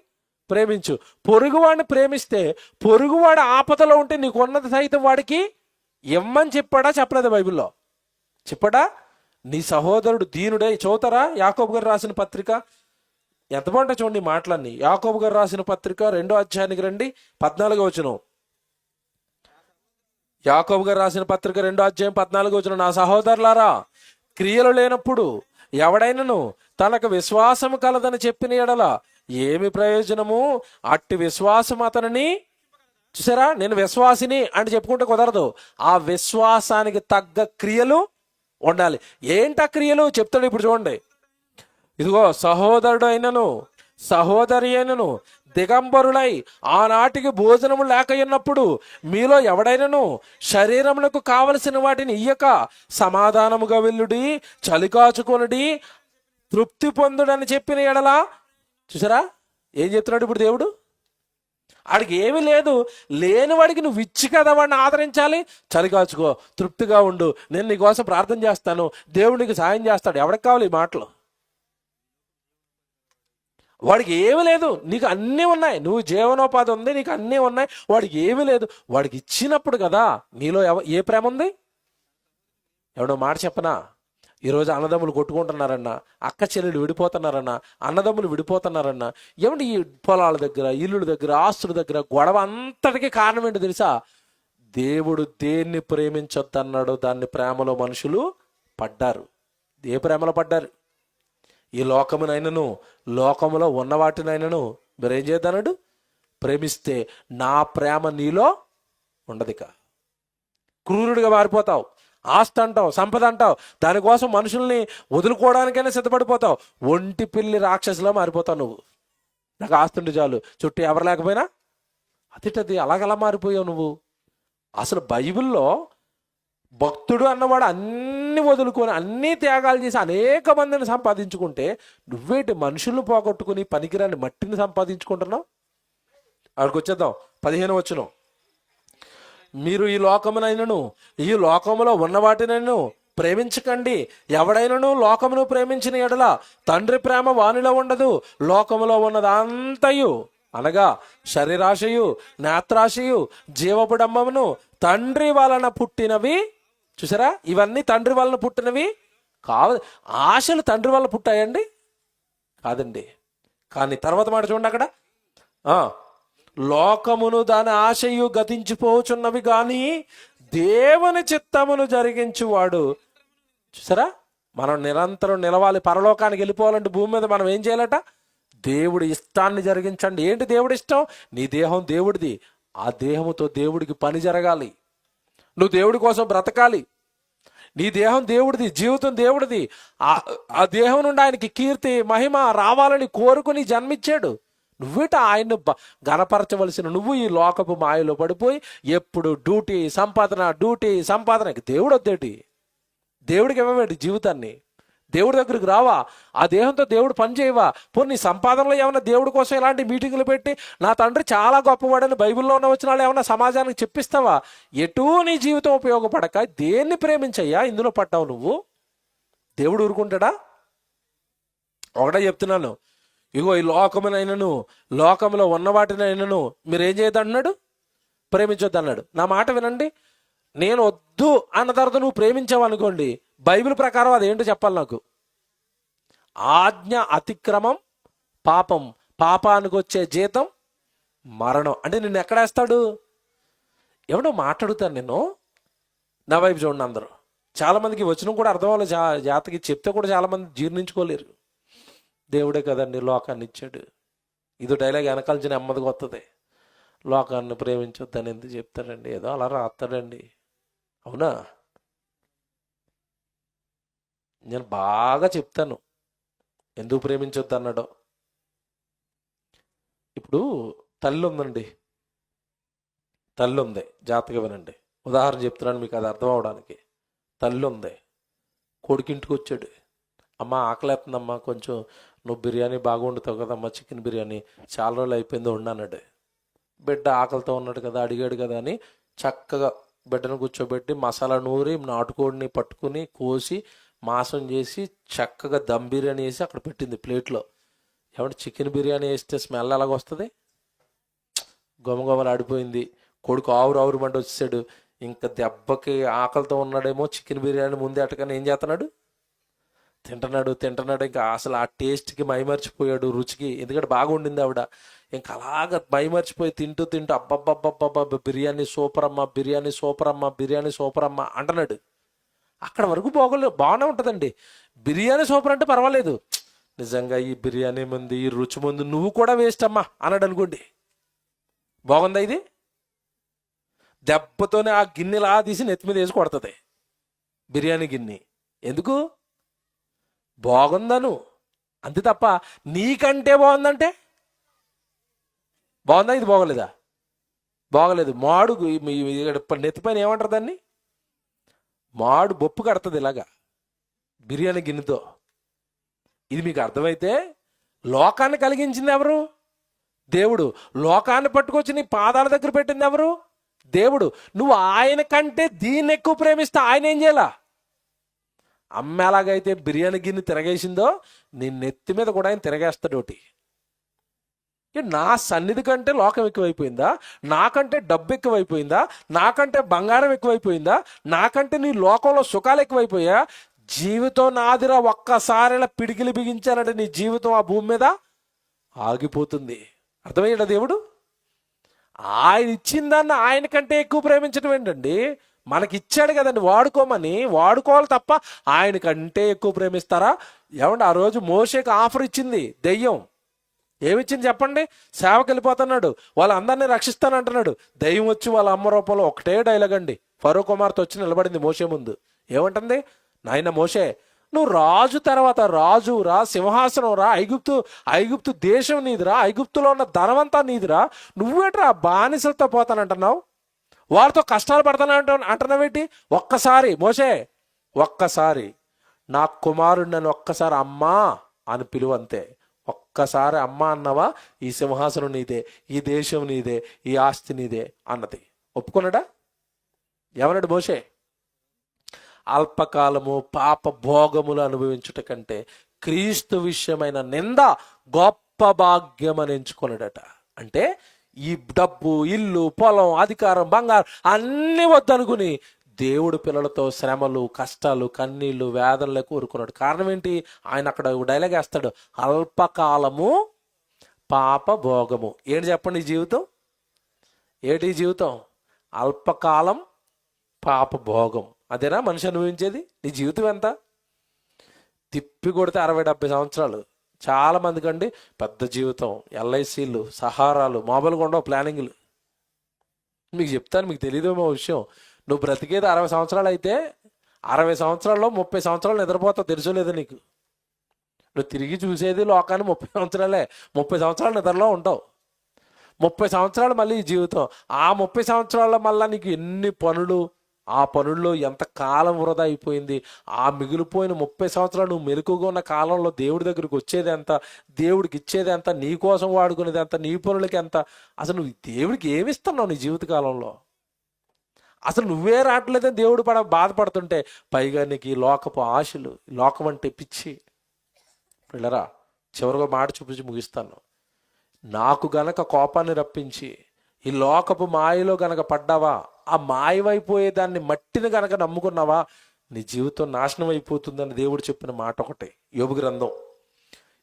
ప్రేమించు. పొరుగువాడిని ప్రేమిస్తే, పొరుగువాడు ఆపదలో ఉంటే నీకు ఉన్నది సైతం వాడికి ఇమ్మని చెప్పాడా? చెప్పలేదు బైబిల్లో? చెప్పాడా? నీ సహోదరుడు దీనుడే. చదువుతారా యాకోబు గారు రాసిన పత్రిక? ఎంత బాగుంటాయి చూడండి మాటలన్నీ. యాకోబు గారు రాసిన పత్రిక 2వ అధ్యాయానికి రండి, 14వ వచనం. యాకోబు గారు రాసిన పత్రిక 2వ అధ్యాయం 14వ వచనం. నా సహోదరులారా, క్రియలు లేనప్పుడు ఎవడైనను తనకు విశ్వాసము కలదని చెప్పిన ఎడల ఏమి ప్రయోజనము? అట్టి విశ్వాసం అతనిని, చూసారా, నేను విశ్వాసిని అని చెప్పుకుంటే కుదరదు. ఆ విశ్వాసానికి తగ్గ క్రియలు ఉండాలి. ఏంటి ఆ క్రియలు చెప్తాడు ఇప్పుడు చూడండి. ఇదిగో, సహోదరుడు అయినను సహోదరి అయినను దిగంబరులై ఆనాటికి భోజనము లేకయున్నప్పుడు మీలో ఎవడైనను శరీరములకు కావలసిన వాటిని ఇయ్యక సమాధానముగా వెళ్ళుడి, చలికాచుకొనుడి, తృప్తి పొందుడని చెప్పిన ఎడలా, చూసారా ఏం చెప్తున్నాడు ఇప్పుడు దేవుడు? వాడికి ఏమీ లేదు, లేని వాడికి నువ్వు ఇచ్చి కదా వాడిని ఆదరించాలి. చలికాచుకో, తృప్తిగా ఉండు, నేను నీకోసం ప్రార్థన చేస్తాను, దేవుడు నీకు సాయం చేస్తాడు. ఎవరికి కావాలి ఈ మాటలు? వాడికి ఏమీ లేదు, నీకు అన్నీ ఉన్నాయి, నువ్వు జీవనోపాధి ఉంది, నీకు అన్నీ ఉన్నాయి, వాడికి ఏమీ లేదు. వాడికి ఇచ్చినప్పుడు కదా నీలో ఏ ప్రేమ ఉంది? ఎవడో మాట చెప్పనా? ఈరోజు అన్నదమ్ములు కొట్టుకుంటున్నారన్నా, అక్క చెల్లెలు విడిపోతున్నారన్నా, అన్నదమ్ములు విడిపోతున్నారన్నా, ఏమంటే ఈ పొలాల దగ్గర, ఇల్లుల దగ్గర, ఆస్తుల దగ్గర గొడవ అంతటికీ కారణం ఏంటో తెలుసా? దేవుడు దేన్ని ప్రేమించొద్దన్నాడో దాన్ని ప్రేమలో మనుషులు పడ్డారు. ఏ ప్రేమలో పడ్డారు? ఈ లోకమునైనను, లోకములో ఉన్న వాటినైనను మీరేం చేద్దన్నాడు? ప్రేమిస్తే నా ప్రేమ నీలో ఉండదిక. క్రూరుడిగా మారిపోతావు. ఆస్తి అంటావు, సంపద అంటావు, దానికోసం మనుషుల్ని వదులుకోవడానికైనా సిద్ధపడిపోతావు. ఒంటి పిల్లి రాక్షసులా మారిపోతావు నువ్వు. నాకు ఆస్తుంటే చాలు, చుట్టూ ఎవరు లేకపోయినా అతిటది, అలాగలా మారిపోయావు నువ్వు. అసలు బైబిల్లో భక్తుడు అన్నవాడు అన్ని వదులుకొని, అన్ని త్యాగాలు చేసి అనేక మందిని సంపాదించుకుంటే, నువ్వేంటి మనుషులను పోగొట్టుకుని పనికిరాని మట్టిని సంపాదించుకుంటున్నావు? అక్కడికి వచ్చేద్దాం. 15వ వచనం. మీరు ఈ లోకమునైనను ఈ లోకములో ఉన్న వాటినైనను ప్రేమించకండి. ఎవడైనను లోకమును ప్రేమించిన ఎడల తండ్రి ప్రేమ వానిలో ఉండదు. లోకములో ఉన్నదంతయు అనగా శరీరాశయు, నేత్రాశయు, జీవపుడంబమును తండ్రి వలన పుట్టినవి. చూసారా, ఇవన్నీ తండ్రి వలన పుట్టినవి కాదు. ఆశలు తండ్రి వలన పుట్టాయండి? కాదండి. కానీ తర్వాత మాట చూడండి అక్కడ, లోకమును దాని ఆశయు గతించిపోచున్నవి కానీ దేవుని చిత్తమును జరిగించువాడు. చూసారా, మనం నిరంతరం నిలవాలి, పరలోకానికి వెళ్ళిపోవాలంటే భూమి మీద మనం ఏం చేయాలట? దేవుడి ఇష్టాన్ని జరిగించండి. ఏంటి దేవుడి ఇష్టం? నీ దేహం దేవుడిది, ఆ దేహముతో దేవుడికి పని జరగాలి. నువ్వు దేవుడి కోసం బ్రతకాలి. నీ దేహం దేవుడిది, జీవితం దేవుడిది. ఆ దేహం నుండి ఆయనకి కీర్తి, మహిమ రావాలని కోరుకుని జన్మించాడు. నువ్వేట ఆయన్ను గణపరచవలసిన నువ్వు ఈ లోకపు మాయలో పడిపోయి ఎప్పుడు డ్యూటీ సంపాదన. దేవుడు వద్దేటి? దేవుడికి ఇవ్వవేటి జీవితాన్ని? దేవుడి దగ్గరికి రావా? ఆ దేహంతో దేవుడు పని చేయవా? పోనీ సంపాదనలో ఏమన్నా దేవుడి కోసం ఇలాంటి మీటింగులు పెట్టి నా తండ్రి చాలా గొప్పవాడని బైబిల్లో ఉన్న వచనాలు ఏమన్నా సమాజానికి చెప్పిస్తావా? ఎటూ నీ జీవితం ఉపయోగపడక దేన్ని ప్రేమించయ్యా? ఇందులో పడ్డావు నువ్వు. దేవుడు ఊరుకుంటాడా? ఒకటే చెప్తున్నాను, ఇగో ఈ లోకంలో ఉన్న వాటినైనను మీరేం చేయొద్దు అంటున్నాడు, ప్రేమించొద్దు అన్నాడు. నా మాట వినండి, నేను వద్దు అన్న తర్వాత నువ్వు ప్రేమించావు అనుకోండి, బైబిల్ ప్రకారం అదేంటో చెప్పాలి నాకు. ఆజ్ఞ అతిక్రమం పాపం, పాపానికి వచ్చే జీతం మరణం. అంటే నిన్ను ఎక్కడేస్తాడు? ఎవడో మాట్లాడుతాను నేను, నా వైపు చూడండి అందరూ. చాలామందికి వచనం కూడా అర్థం అవ్వాలి, జాతకి చెప్తే కూడా చాలామంది జీర్ణించుకోలేరు. దేవుడే కదండి లోకాన్ని ఇచ్చాడు. ఇది డైలాగ్ వెనకాల్చిన నెమ్మదిగా వస్తుంది. లోకాన్ని ప్రేమించొద్దని ఎందుకు చెప్తాడండి? ఏదో అలా రాస్తాడండి. అవునా? నేను బాగా చెప్తాను ఎందుకు ప్రేమించొద్దు అన్నాడో. ఇప్పుడు తల్లి ఉందండి, తల్లి ఉంది, జాగ్రత్తగా వినండి. ఉదాహరణ చెప్తున్నాను మీకు అది అర్థం అవడానికి. తల్లి ఉంది, కొడుకింటికి వచ్చాడు. అమ్మ ఆకలేస్తుందమ్మా, కొంచెం నువ్వు బిర్యానీ బాగా వండుతావు కదమ్మా, చికెన్ బిర్యానీ చాలా రోజులు అయిపోయిందో ఉండన్నాడు. బిడ్డ ఆకలితో ఉన్నాడు కదా, అడిగాడు కదా అని చక్కగా బిడ్డను కూర్చోబెట్టి మసాలా నూరి నాటుకోడిని పట్టుకుని కోసి మాంసం చేసి చక్కగా దమ్ బిర్యానీ వేసి అక్కడ పెట్టింది ప్లేట్లో. ఏమంటే చికెన్ బిర్యానీ వేస్తే స్మెల్ ఎలాగొస్తుంది? గొమగొమలు ఆడిపోయింది. కొడుకు ఆవురు మంట వచ్చేసాడు. ఇంకా దెబ్బకి ఆకలితో ఉన్నాడేమో, చికెన్ బిర్యానీ ముందే అటకని ఏం చేస్తున్నాడు? తింటున్నాడు. ఇంకా అసలు ఆ టేస్ట్కి మైమర్చిపోయాడు, రుచికి. ఎందుకంటే బాగా ఉండింది ఆవిడ. ఇంకా అలాగ మైమర్చిపోయి తింటూ అబ్బబ్బబ్బబ్బబ్బ బిర్యానీ సూపర్ అమ్మ అంటున్నాడు. అక్కడ వరకు బాగానే ఉంటుందండి. బిర్యానీ సూపర్ అంటే పర్వాలేదు, నిజంగా ఈ బిర్యానీ ముందు, ఈ రుచి ముందు నువ్వు కూడా వేస్ట్ అమ్మా అన్నాడు అనుకోండి, బాగుందా? ఇది దెబ్బతోనే ఆ గిన్నెలా తీసి నెత్తి మీద వేసి కొడుతుంది బిర్యానీ గిన్నె. ఎందుకు? బాగుందను అంతే తప్ప నీకంటే బాగుందంటే బాగుందా? ఇది బాగోలేదా? బాగలేదు. మాడు నెత్తిపైన ఏమంటారు దాన్ని? మాడు బొప్పు కడుతుంది ఇలాగా బిర్యానీ గిన్నెతో. ఇది మీకు అర్థమైతే లోకాన్ని కలిగించింది ఎవరు? దేవుడు. లోకాన్ని పట్టుకొచ్చి నీ పాదాల దగ్గర పెట్టింది ఎవరు? దేవుడు. నువ్వు ఆయన కంటే దీన్ని ఎక్కువ ప్రేమిస్తే ఆయన ఏం చేయాల? అమ్మ ఎలాగైతే బిర్యానీ గిన్నె తిరగేసిందో నీ నెత్తి మీద కూడా ఆయన తిరగేస్తాడు ఒకటి. నా సన్నిధి కంటే లోకం ఎక్కువైపోయిందా? నాకంటే డబ్బు ఎక్కువైపోయిందా? నాకంటే బంగారం ఎక్కువైపోయిందా? నాకంటే నీ లోకంలో సుఖాలు ఎక్కువైపోయా? జీవితం నాదిరా, ఒక్కసారి పిడికిలి బిగించానంటే నీ జీవితం ఆ భూమి మీద ఆగిపోతుంది. అర్థమయ్యాడా దేవుడు? ఆయన ఇచ్చిందాన్ని ఆయన కంటే ఎక్కువ ప్రేమించడం ఏంటండి? మనకిచ్చాడు కదండి వాడుకోమని, వాడుకోవాలి తప్ప ఆయన కంటే ఎక్కువ ప్రేమిస్తారా? ఏమంటే ఆ రోజు మోషేకి ఆఫర్ ఇచ్చింది దెయ్యం. ఏమిచ్చింది చెప్పండి? సేవకి వెళ్ళిపోతున్నాడు, వాళ్ళందరినీ రక్షిస్తానంటున్నాడు. దెయ్యం వచ్చి వాళ్ళ అమ్మ రూపంలో ఒకటే డైలాగ్ అండి. ఫరో కుమార్తె వచ్చి నిలబడింది మోషే ముందు. ఏమంటుంది? నాయన మోషే, నువ్వు రాజు తర్వాత రాజు రా, సింహాసనం రా, ఐగుప్తు దేశం నీదిరా, ఐగుప్తులో ఉన్న ధనవంతా నీదిరా, నువ్వేట్రా బానిసలతో పోతానంటున్నావు, వాళ్ళతో కష్టాలు అంటున్నావేంటి? ఒక్కసారి మోషే, ఒక్కసారి నా కుమారుడు నన్ను ఒక్కసారి అమ్మా అని పిలువంతే. ఒక్కసారి అమ్మ అన్నవా, ఈ సింహాసనం నీదే, ఈ దేశం నీదే, ఈ ఆస్తి నీదే అన్నది. ఒప్పుకున్నాడా? ఏమన్నాడు మోషే? అల్పకాలము పాప భోగములు అనుభవించుట కంటే క్రీస్తు విషయమైన నింద గొప్ప భాగ్యం అని ఎంచుకున్నాడట. అంటే ఈ డబ్బు, ఇల్లు, పొలం, అధికారం, బంగారం అన్నీ వద్దనుకుని దేవుడు పిల్లలతో శ్రమలు, కష్టాలు, కన్నీళ్లు, వేదనలు కోరుకున్నాడు. కారణం ఏంటి? ఆయన అక్కడ డైలాగ్ వేస్తాడు, అల్పకాలము పాప భోగము. ఏంటి చెప్పండి? ఈ జీవితం ఏంటి? ఈ జీవితం అల్పకాలం పాప భోగం. అదేనా మనిషి అనుభవించేది? నీ జీవితం ఎంత? తిప్పి కొడితే 60-70 సంవత్సరాలు. చాలా మందికి అండి పెద్ద జీవితం, ఎల్ఐసీలు, సహారాలు, మామూలుగా ఉండవు ప్లానింగ్లు. మీకు చెప్తాను, మీకు తెలియదేమో విషయం. నువ్వు బ్రతికేది 60 సంవత్సరాలు అయితే 60 సంవత్సరాల్లో 30 సంవత్సరాలు నిద్రపోతావు. తెలుసోలేదా నీకు? నువ్వు తిరిగి చూసేది లోకాన్ని 30 సంవత్సరాలే. 30 సంవత్సరాలు నిద్రలో ఉంటావు. 30 సంవత్సరాలు మళ్ళీ ఈ జీవితం. ఆ 30 సంవత్సరాల్లో మళ్ళీ నీకు ఎన్ని పనులు, ఆ పనుల్లో ఎంత కాలం వృధా అయిపోయింది. ఆ మిగిలిపోయిన 30 సంవత్సరాలు నువ్వు మెలకుగా ఉన్న కాలంలో దేవుడి దగ్గరికి వచ్చేది ఎంత, దేవుడికి ఇచ్చేది ఎంత, నీ కోసం వాడుకునేది ఎంత, నీ పనులకి ఎంత? అసలు నువ్వు దేవుడికి ఏమిస్తున్నావు నీ జీవితకాలంలో? అసలు నువ్వే రావట్లేదని దేవుడు బాధపడుతుంటే, పైగా నీకు ఈ లోకపు ఆశలు, లోకం అంటే పిచ్చి. పిల్లరా, చివరిగా మాట చూపించి ముగిస్తాను. నాకు గనక కోపాన్ని రప్పించి ఈ లోకపు మాయలో గనక పడ్డావా, ఆ మాయమైపోయేదాన్ని మట్టిని గనక నమ్ముకున్నావా, నీ జీవితం నాశనం అయిపోతుందని దేవుడు చెప్పిన మాట ఒకటే. యోబు గ్రంథం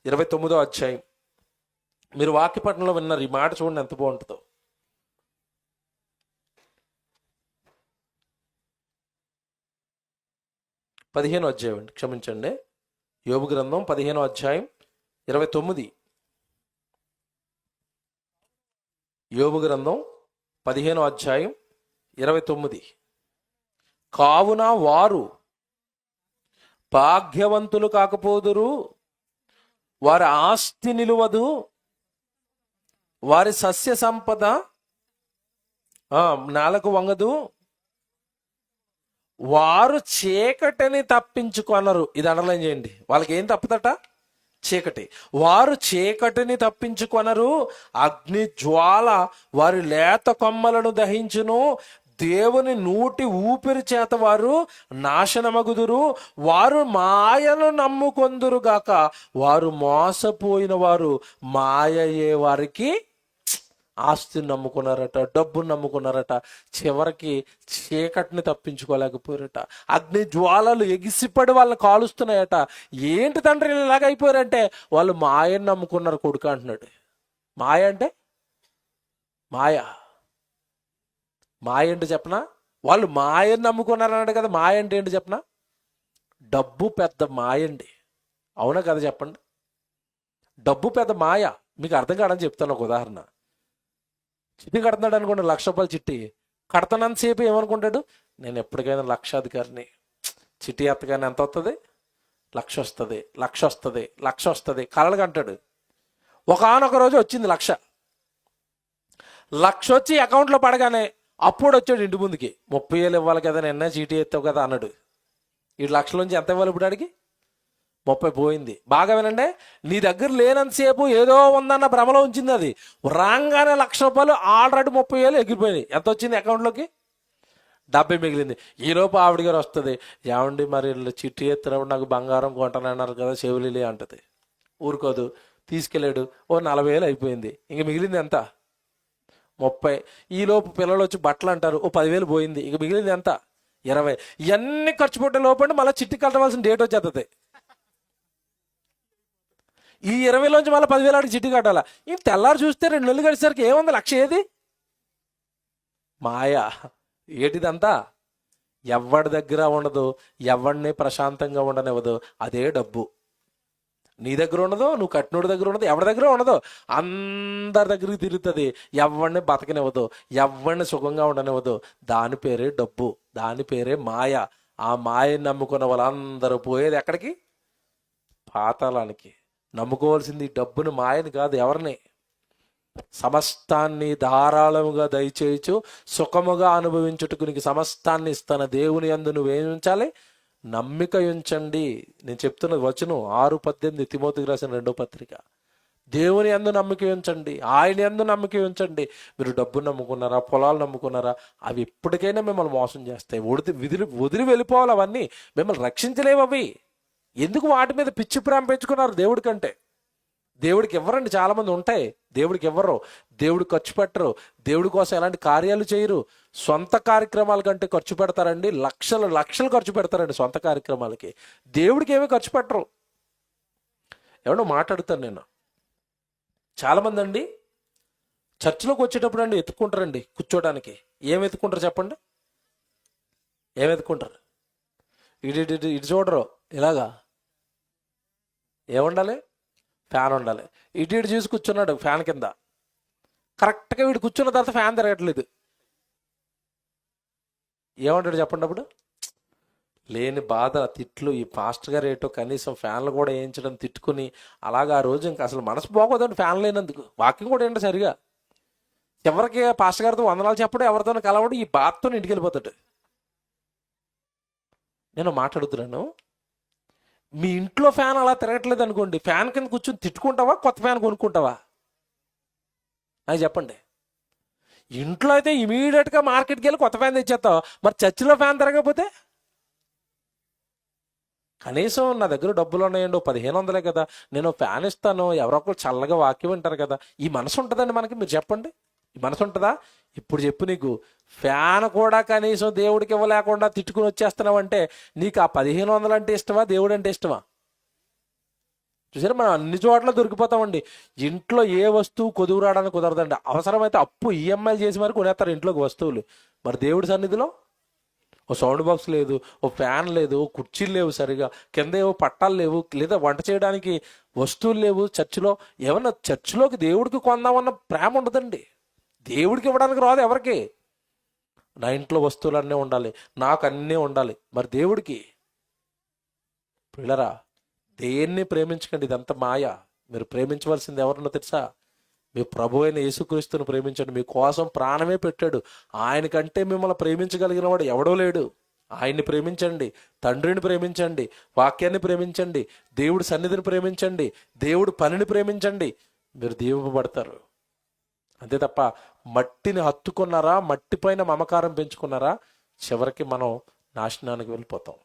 29వ అధ్యాయం. మీరు వాక్యపట్నంలో విన్నారు, ఈ మాట చూడండి ఎంత బాగుంటుందో. 15వ అధ్యాయం అండి, క్షమించండి. యోబు గ్రంథం 15వ అధ్యాయం 29. యోబు గ్రంథం 15వ అధ్యాయం 29. కావున వారు భాగ్యవంతులు కాకపోదురు, వారి ఆస్తి నిలువదు, వారి సస్య సంపద నేలకు వంగదు, వారు చీకటిని తప్పించుకొనరు. ఇది అండర్లైన్ చేయండి. వాళ్ళకి ఏం తప్పుదట? చీకటి. వారు చీకటిని తప్పించుకొనరు, అగ్ని జ్వాల వారి లేత కొమ్మలను దహించును, దేవుని నూటి ఊపిరి చేత వారు నాశనమగుదురు, వారు మాయను నమ్ముకొందురు గాక, వారు మోసపోయిన వారు మాయయే వారికి ఆస్తిని నమ్ముకున్నారట, డబ్బును నమ్ముకున్నారట, చివరికి చీకటిని తప్పించుకోలేకపోయారట. అగ్ని జ్వాలలు ఎగిసిపడి వాళ్ళని కాలుస్తున్నాయట. ఏంటి తండ్రి ఇలాగైపోయారంటే, వాళ్ళు మాయను నమ్ముకున్నారు కొడుకు అంటున్నాడు. మాయ అంటే మాయ. మాయ ఏంటి చెప్పనా? వాళ్ళు మాయను నమ్ముకున్నారు అన్నాడు కదా. మాయ అంటే ఏంటి చెప్పనా? డబ్బు పెద్ద మాయ అండి. అవునా కదా చెప్పండి? డబ్బు పెద్ద మాయ. మీకు అర్థం కాదని చెప్తాను ఒక ఉదాహరణ. చిట్టి కడుతున్నాడు అనుకోండి, 1,00,000 రూపాయలు చిట్టి కడుతున్నంతసేపు ఏమనుకుంటాడు, నేను ఎప్పటికైనా లక్షాధికారిని, చిట్టి ఎత్తగానే ఎంత వస్తుంది, 1,00,000 వస్తుంది, 1,00,000 వస్తుంది, 1,00,000 వస్తుంది కలలుగా అంటాడు. ఒకానొక రోజు వచ్చింది 1,00,000. 1,00,000 వచ్చి అకౌంట్లో పడగానే అప్పుడు వచ్చాడు ఇంటి ముందుకి. 30,000 ఇవ్వాలి కదా, నిన్న చీటీ ఎత్తావు కదా అన్నాడు. ఈ 1,00,000 నుంచి ఎంత ఇవ్వాలి ఇప్పుడు అడిగి? 30 పోయింది. బాగా వినండి, నీ దగ్గర లేనంతసేపు ఏదో ఉందన్న భ్రమలో ఉంచింది. అది రాగానే 1,00,000 రూపాయలు ఆల్రెడీ 30,000 ఎగిరిపోయినాయి. ఎంత వచ్చింది అకౌంట్లోకి? 70 మిగిలింది. ఈలోపు ఆవిడ గారు వస్తుంది, ఏమండి మరి చిట్టి ఎత్తినప్పుడు నాకు బంగారం కొంటానన్నారు కదా, చెవులిలే అంటది. ఊరుకోదు, తీసుకెళ్ళాడు. ఓ 40,000 అయిపోయింది. ఇంక మిగిలింది ఎంత? 30. ఈలోపు పిల్లలు వచ్చి బట్టలు అంటారు, ఓ 10,000 పోయింది. ఇంక మిగిలింది ఎంత? 20. ఇవన్నీ ఖర్చు పెట్టే లోపండి మళ్ళీ చిట్టి కట్టవలసిన డేట్ వచ్చేస్తుంది. ఈ 20,000 మళ్ళీ 10,000 ఆడికి చిట్టి కట్టాలా. ఈ తెల్లారు చూస్తే 2 నెలలు గడిచేసరికి ఏముంది, 1,00,000 ఏది? మాయ. ఏటిదంతా? ఎవడి దగ్గర ఉండదు, ఎవడిని ప్రశాంతంగా ఉండనివ్వదు. అదే డబ్బు. నీ దగ్గర ఉండదు, నువ్వు కట్టినోడి దగ్గర ఉండదు, ఎవరి దగ్గర ఉండదు, అందరి దగ్గరికి తిరుగుతుంది. ఎవరిని బతకనివ్వదు, ఎవరిని సుఖంగా ఉండనివ్వదు. దాని పేరే డబ్బు, దాని పేరే మాయ. ఆ మాయని నమ్ముకున్న వాళ్ళందరూ పోయేది ఎక్కడికి? పాతాళానికి. నమ్ముకోవాల్సింది డబ్బుని, మాయని కాదు. ఎవరిని? సమస్తాన్ని ధారాళముగా దయచేయచ్చు సుఖముగా అనుభవించుటకు నీకు సమస్తాన్ని ఇస్తాను దేవుని యందు నువ్వేం ఉంచాలి? నమ్మిక ఉంచండి. నేను చెప్తున్నది వచనం 6:18 తిమోతికి రాసిన 2వ పత్రిక. దేవుని యందు నమ్మిక ఉంచండి, ఆయన యందు నమ్మిక ఉంచండి. మీరు డబ్బు నమ్ముకున్నారా, పొలాలు నమ్ముకున్నారా, అవి ఎప్పటికైనా మిమ్మల్ని మోసం చేస్తాయి. వదిలి వెళ్ళిపోవాలి. అవన్నీ మిమ్మల్ని రక్షించలేవు. అవి ఎందుకు వాటి మీద పిచ్చి ప్రేమ పెంచుకున్నారు? దేవుడి కంటే దేవుడికి ఇవ్వరండి. చాలామంది ఉంటాయి, దేవుడికి ఇవ్వరు, దేవుడు ఖర్చు పెట్టరు, దేవుడి కోసం ఎలాంటి కార్యాలు చేయరు. సొంత కార్యక్రమాల కంటే ఖర్చు పెడతారండి, లక్షలు ఖర్చు పెడతారండి సొంత కార్యక్రమాలకి. దేవుడికి ఏమీ ఖర్చు పెట్టరు. ఎవడో మాట్లాడుతాను నేను. చాలామంది అండి చర్చిలోకి వచ్చేటప్పుడు అండి ఎత్తుకుంటారండి కూర్చోడానికి. ఏం ఎత్తుకుంటారు చెప్పండి? ఏం ఎత్తుకుంటారు? ఇటు చూడరు. ఇలాగా ఏముండాలి? ఫ్యాన్ ఉండాలి. ఇటు చూసి కూర్చున్నాడు ఫ్యాన్ కింద. కరెక్ట్గా వీడు కూర్చున్న తర్వాత ఫ్యాన్ తిరగట్లేదు. ఏమంటాడు చెప్పండి? అప్పుడు లేని బాధ, తిట్లు. ఈ పాస్టర్ గారు ఏటో కనీసం ఫ్యాన్లు కూడా వేయించడం, తిట్టుకుని అలాగా ఆ రోజు ఇంకా అసలు మనసు బాగోదండి ఫ్యాన్ లేనందుకు. వాక్యం కూడా ఏంటో సరిగా. ఎవరికి పాస్టర్ గారితో వందనాలు చెప్పడం, ఎవరితోనో కలవడం, ఈ బాధతో ఇంటికి వెళ్ళిపోతాడు. నేను మాట్లాడుతున్నాను, మీ ఇంట్లో ఫ్యాన్ అలా తిరగట్లేదు అనుకోండి, ఫ్యాన్ కింద కూర్చొని తిట్టుకుంటావా, కొత్త ఫ్యాన్ కొనుక్కుంటావా? అది చెప్పండి. ఇంట్లో అయితే ఇమీడియట్గా మార్కెట్కి వెళ్ళి కొత్త ఫ్యాన్ తెచ్చేస్తావు. మరి చర్చిలో ఫ్యాన్ తిరగకపోతే కనీసం నా దగ్గర డబ్బులు ఉన్నాయండి, 1500 కదా, నేను ఫ్యాన్ ఇస్తాను, ఎవరో ఒకరు చల్లగా వాక్యం వింటారు కదా. ఈ మనసు ఉంటుందండి మనకి? మీరు చెప్పండి, ఈ మనసు ఉంటుందా? ఇప్పుడు చెప్పు, నీకు ఫ్యాన్ కూడా కనీసం దేవుడికి ఇవ్వలేకుండా తిట్టుకుని వచ్చేస్తున్నావు అంటే నీకు ఆ 1500 అంటే ఇష్టమా, దేవుడు అంటే ఇష్టమా? చూసారా, మనం అన్ని చోట్ల దొరికిపోతామండి. ఇంట్లో ఏ వస్తువు కొదువు రావడానికి కుదరదండి. అవసరమైతే అప్పు ఈఎంఐలు చేసి మరి కొనేస్తారు ఇంట్లోకి వస్తువులు. మరి దేవుడి సన్నిధిలో ఓ సౌండ్ బాక్స్ లేదు, ఓ ఫ్యాన్ లేదు, ఓ కుర్చీలు లేవు సరిగా, కింద ఏవో పట్టాలు లేవు, లేదా వంట చేయడానికి వస్తువులు లేవు. చర్చిలో ఏమన్నా చర్చిలోకి దేవుడికి కొందామన్న ప్రేమ ఉండదండి. దేవుడికి ఇవ్వడానికి రాదు ఎవరికి. నా ఇంట్లో వస్తువులు అన్నీ ఉండాలి, నాకు అన్నీ ఉండాలి. మరి దేవుడికి? పిల్లరా, దేన్ని ప్రేమించకండి, ఇదంతా మాయ. మీరు ప్రేమించవలసింది ఎవరన్నా తెలుసా? మీ ప్రభు అయిన యేసుక్రీస్తుని ప్రేమించండి. మీకోసం ప్రాణమే పెట్టాడు. ఆయనకంటే మిమ్మల్ని ప్రేమించగలిగిన వాడు ఎవడో లేడు. ఆయన్ని ప్రేమించండి, తండ్రిని ప్రేమించండి, వాక్యాన్ని ప్రేమించండి, దేవుడి సన్నిధిని ప్రేమించండి, దేవుడి పనిని ప్రేమించండి. మీరు దీవింపబడతారు. అంతే తప్ప మట్టిని హత్తుకున్నారా, మట్టి పైన మమకారం పెంచుకున్నారా, చివరికి మనం నాశనానికి వెళ్ళిపోతాం.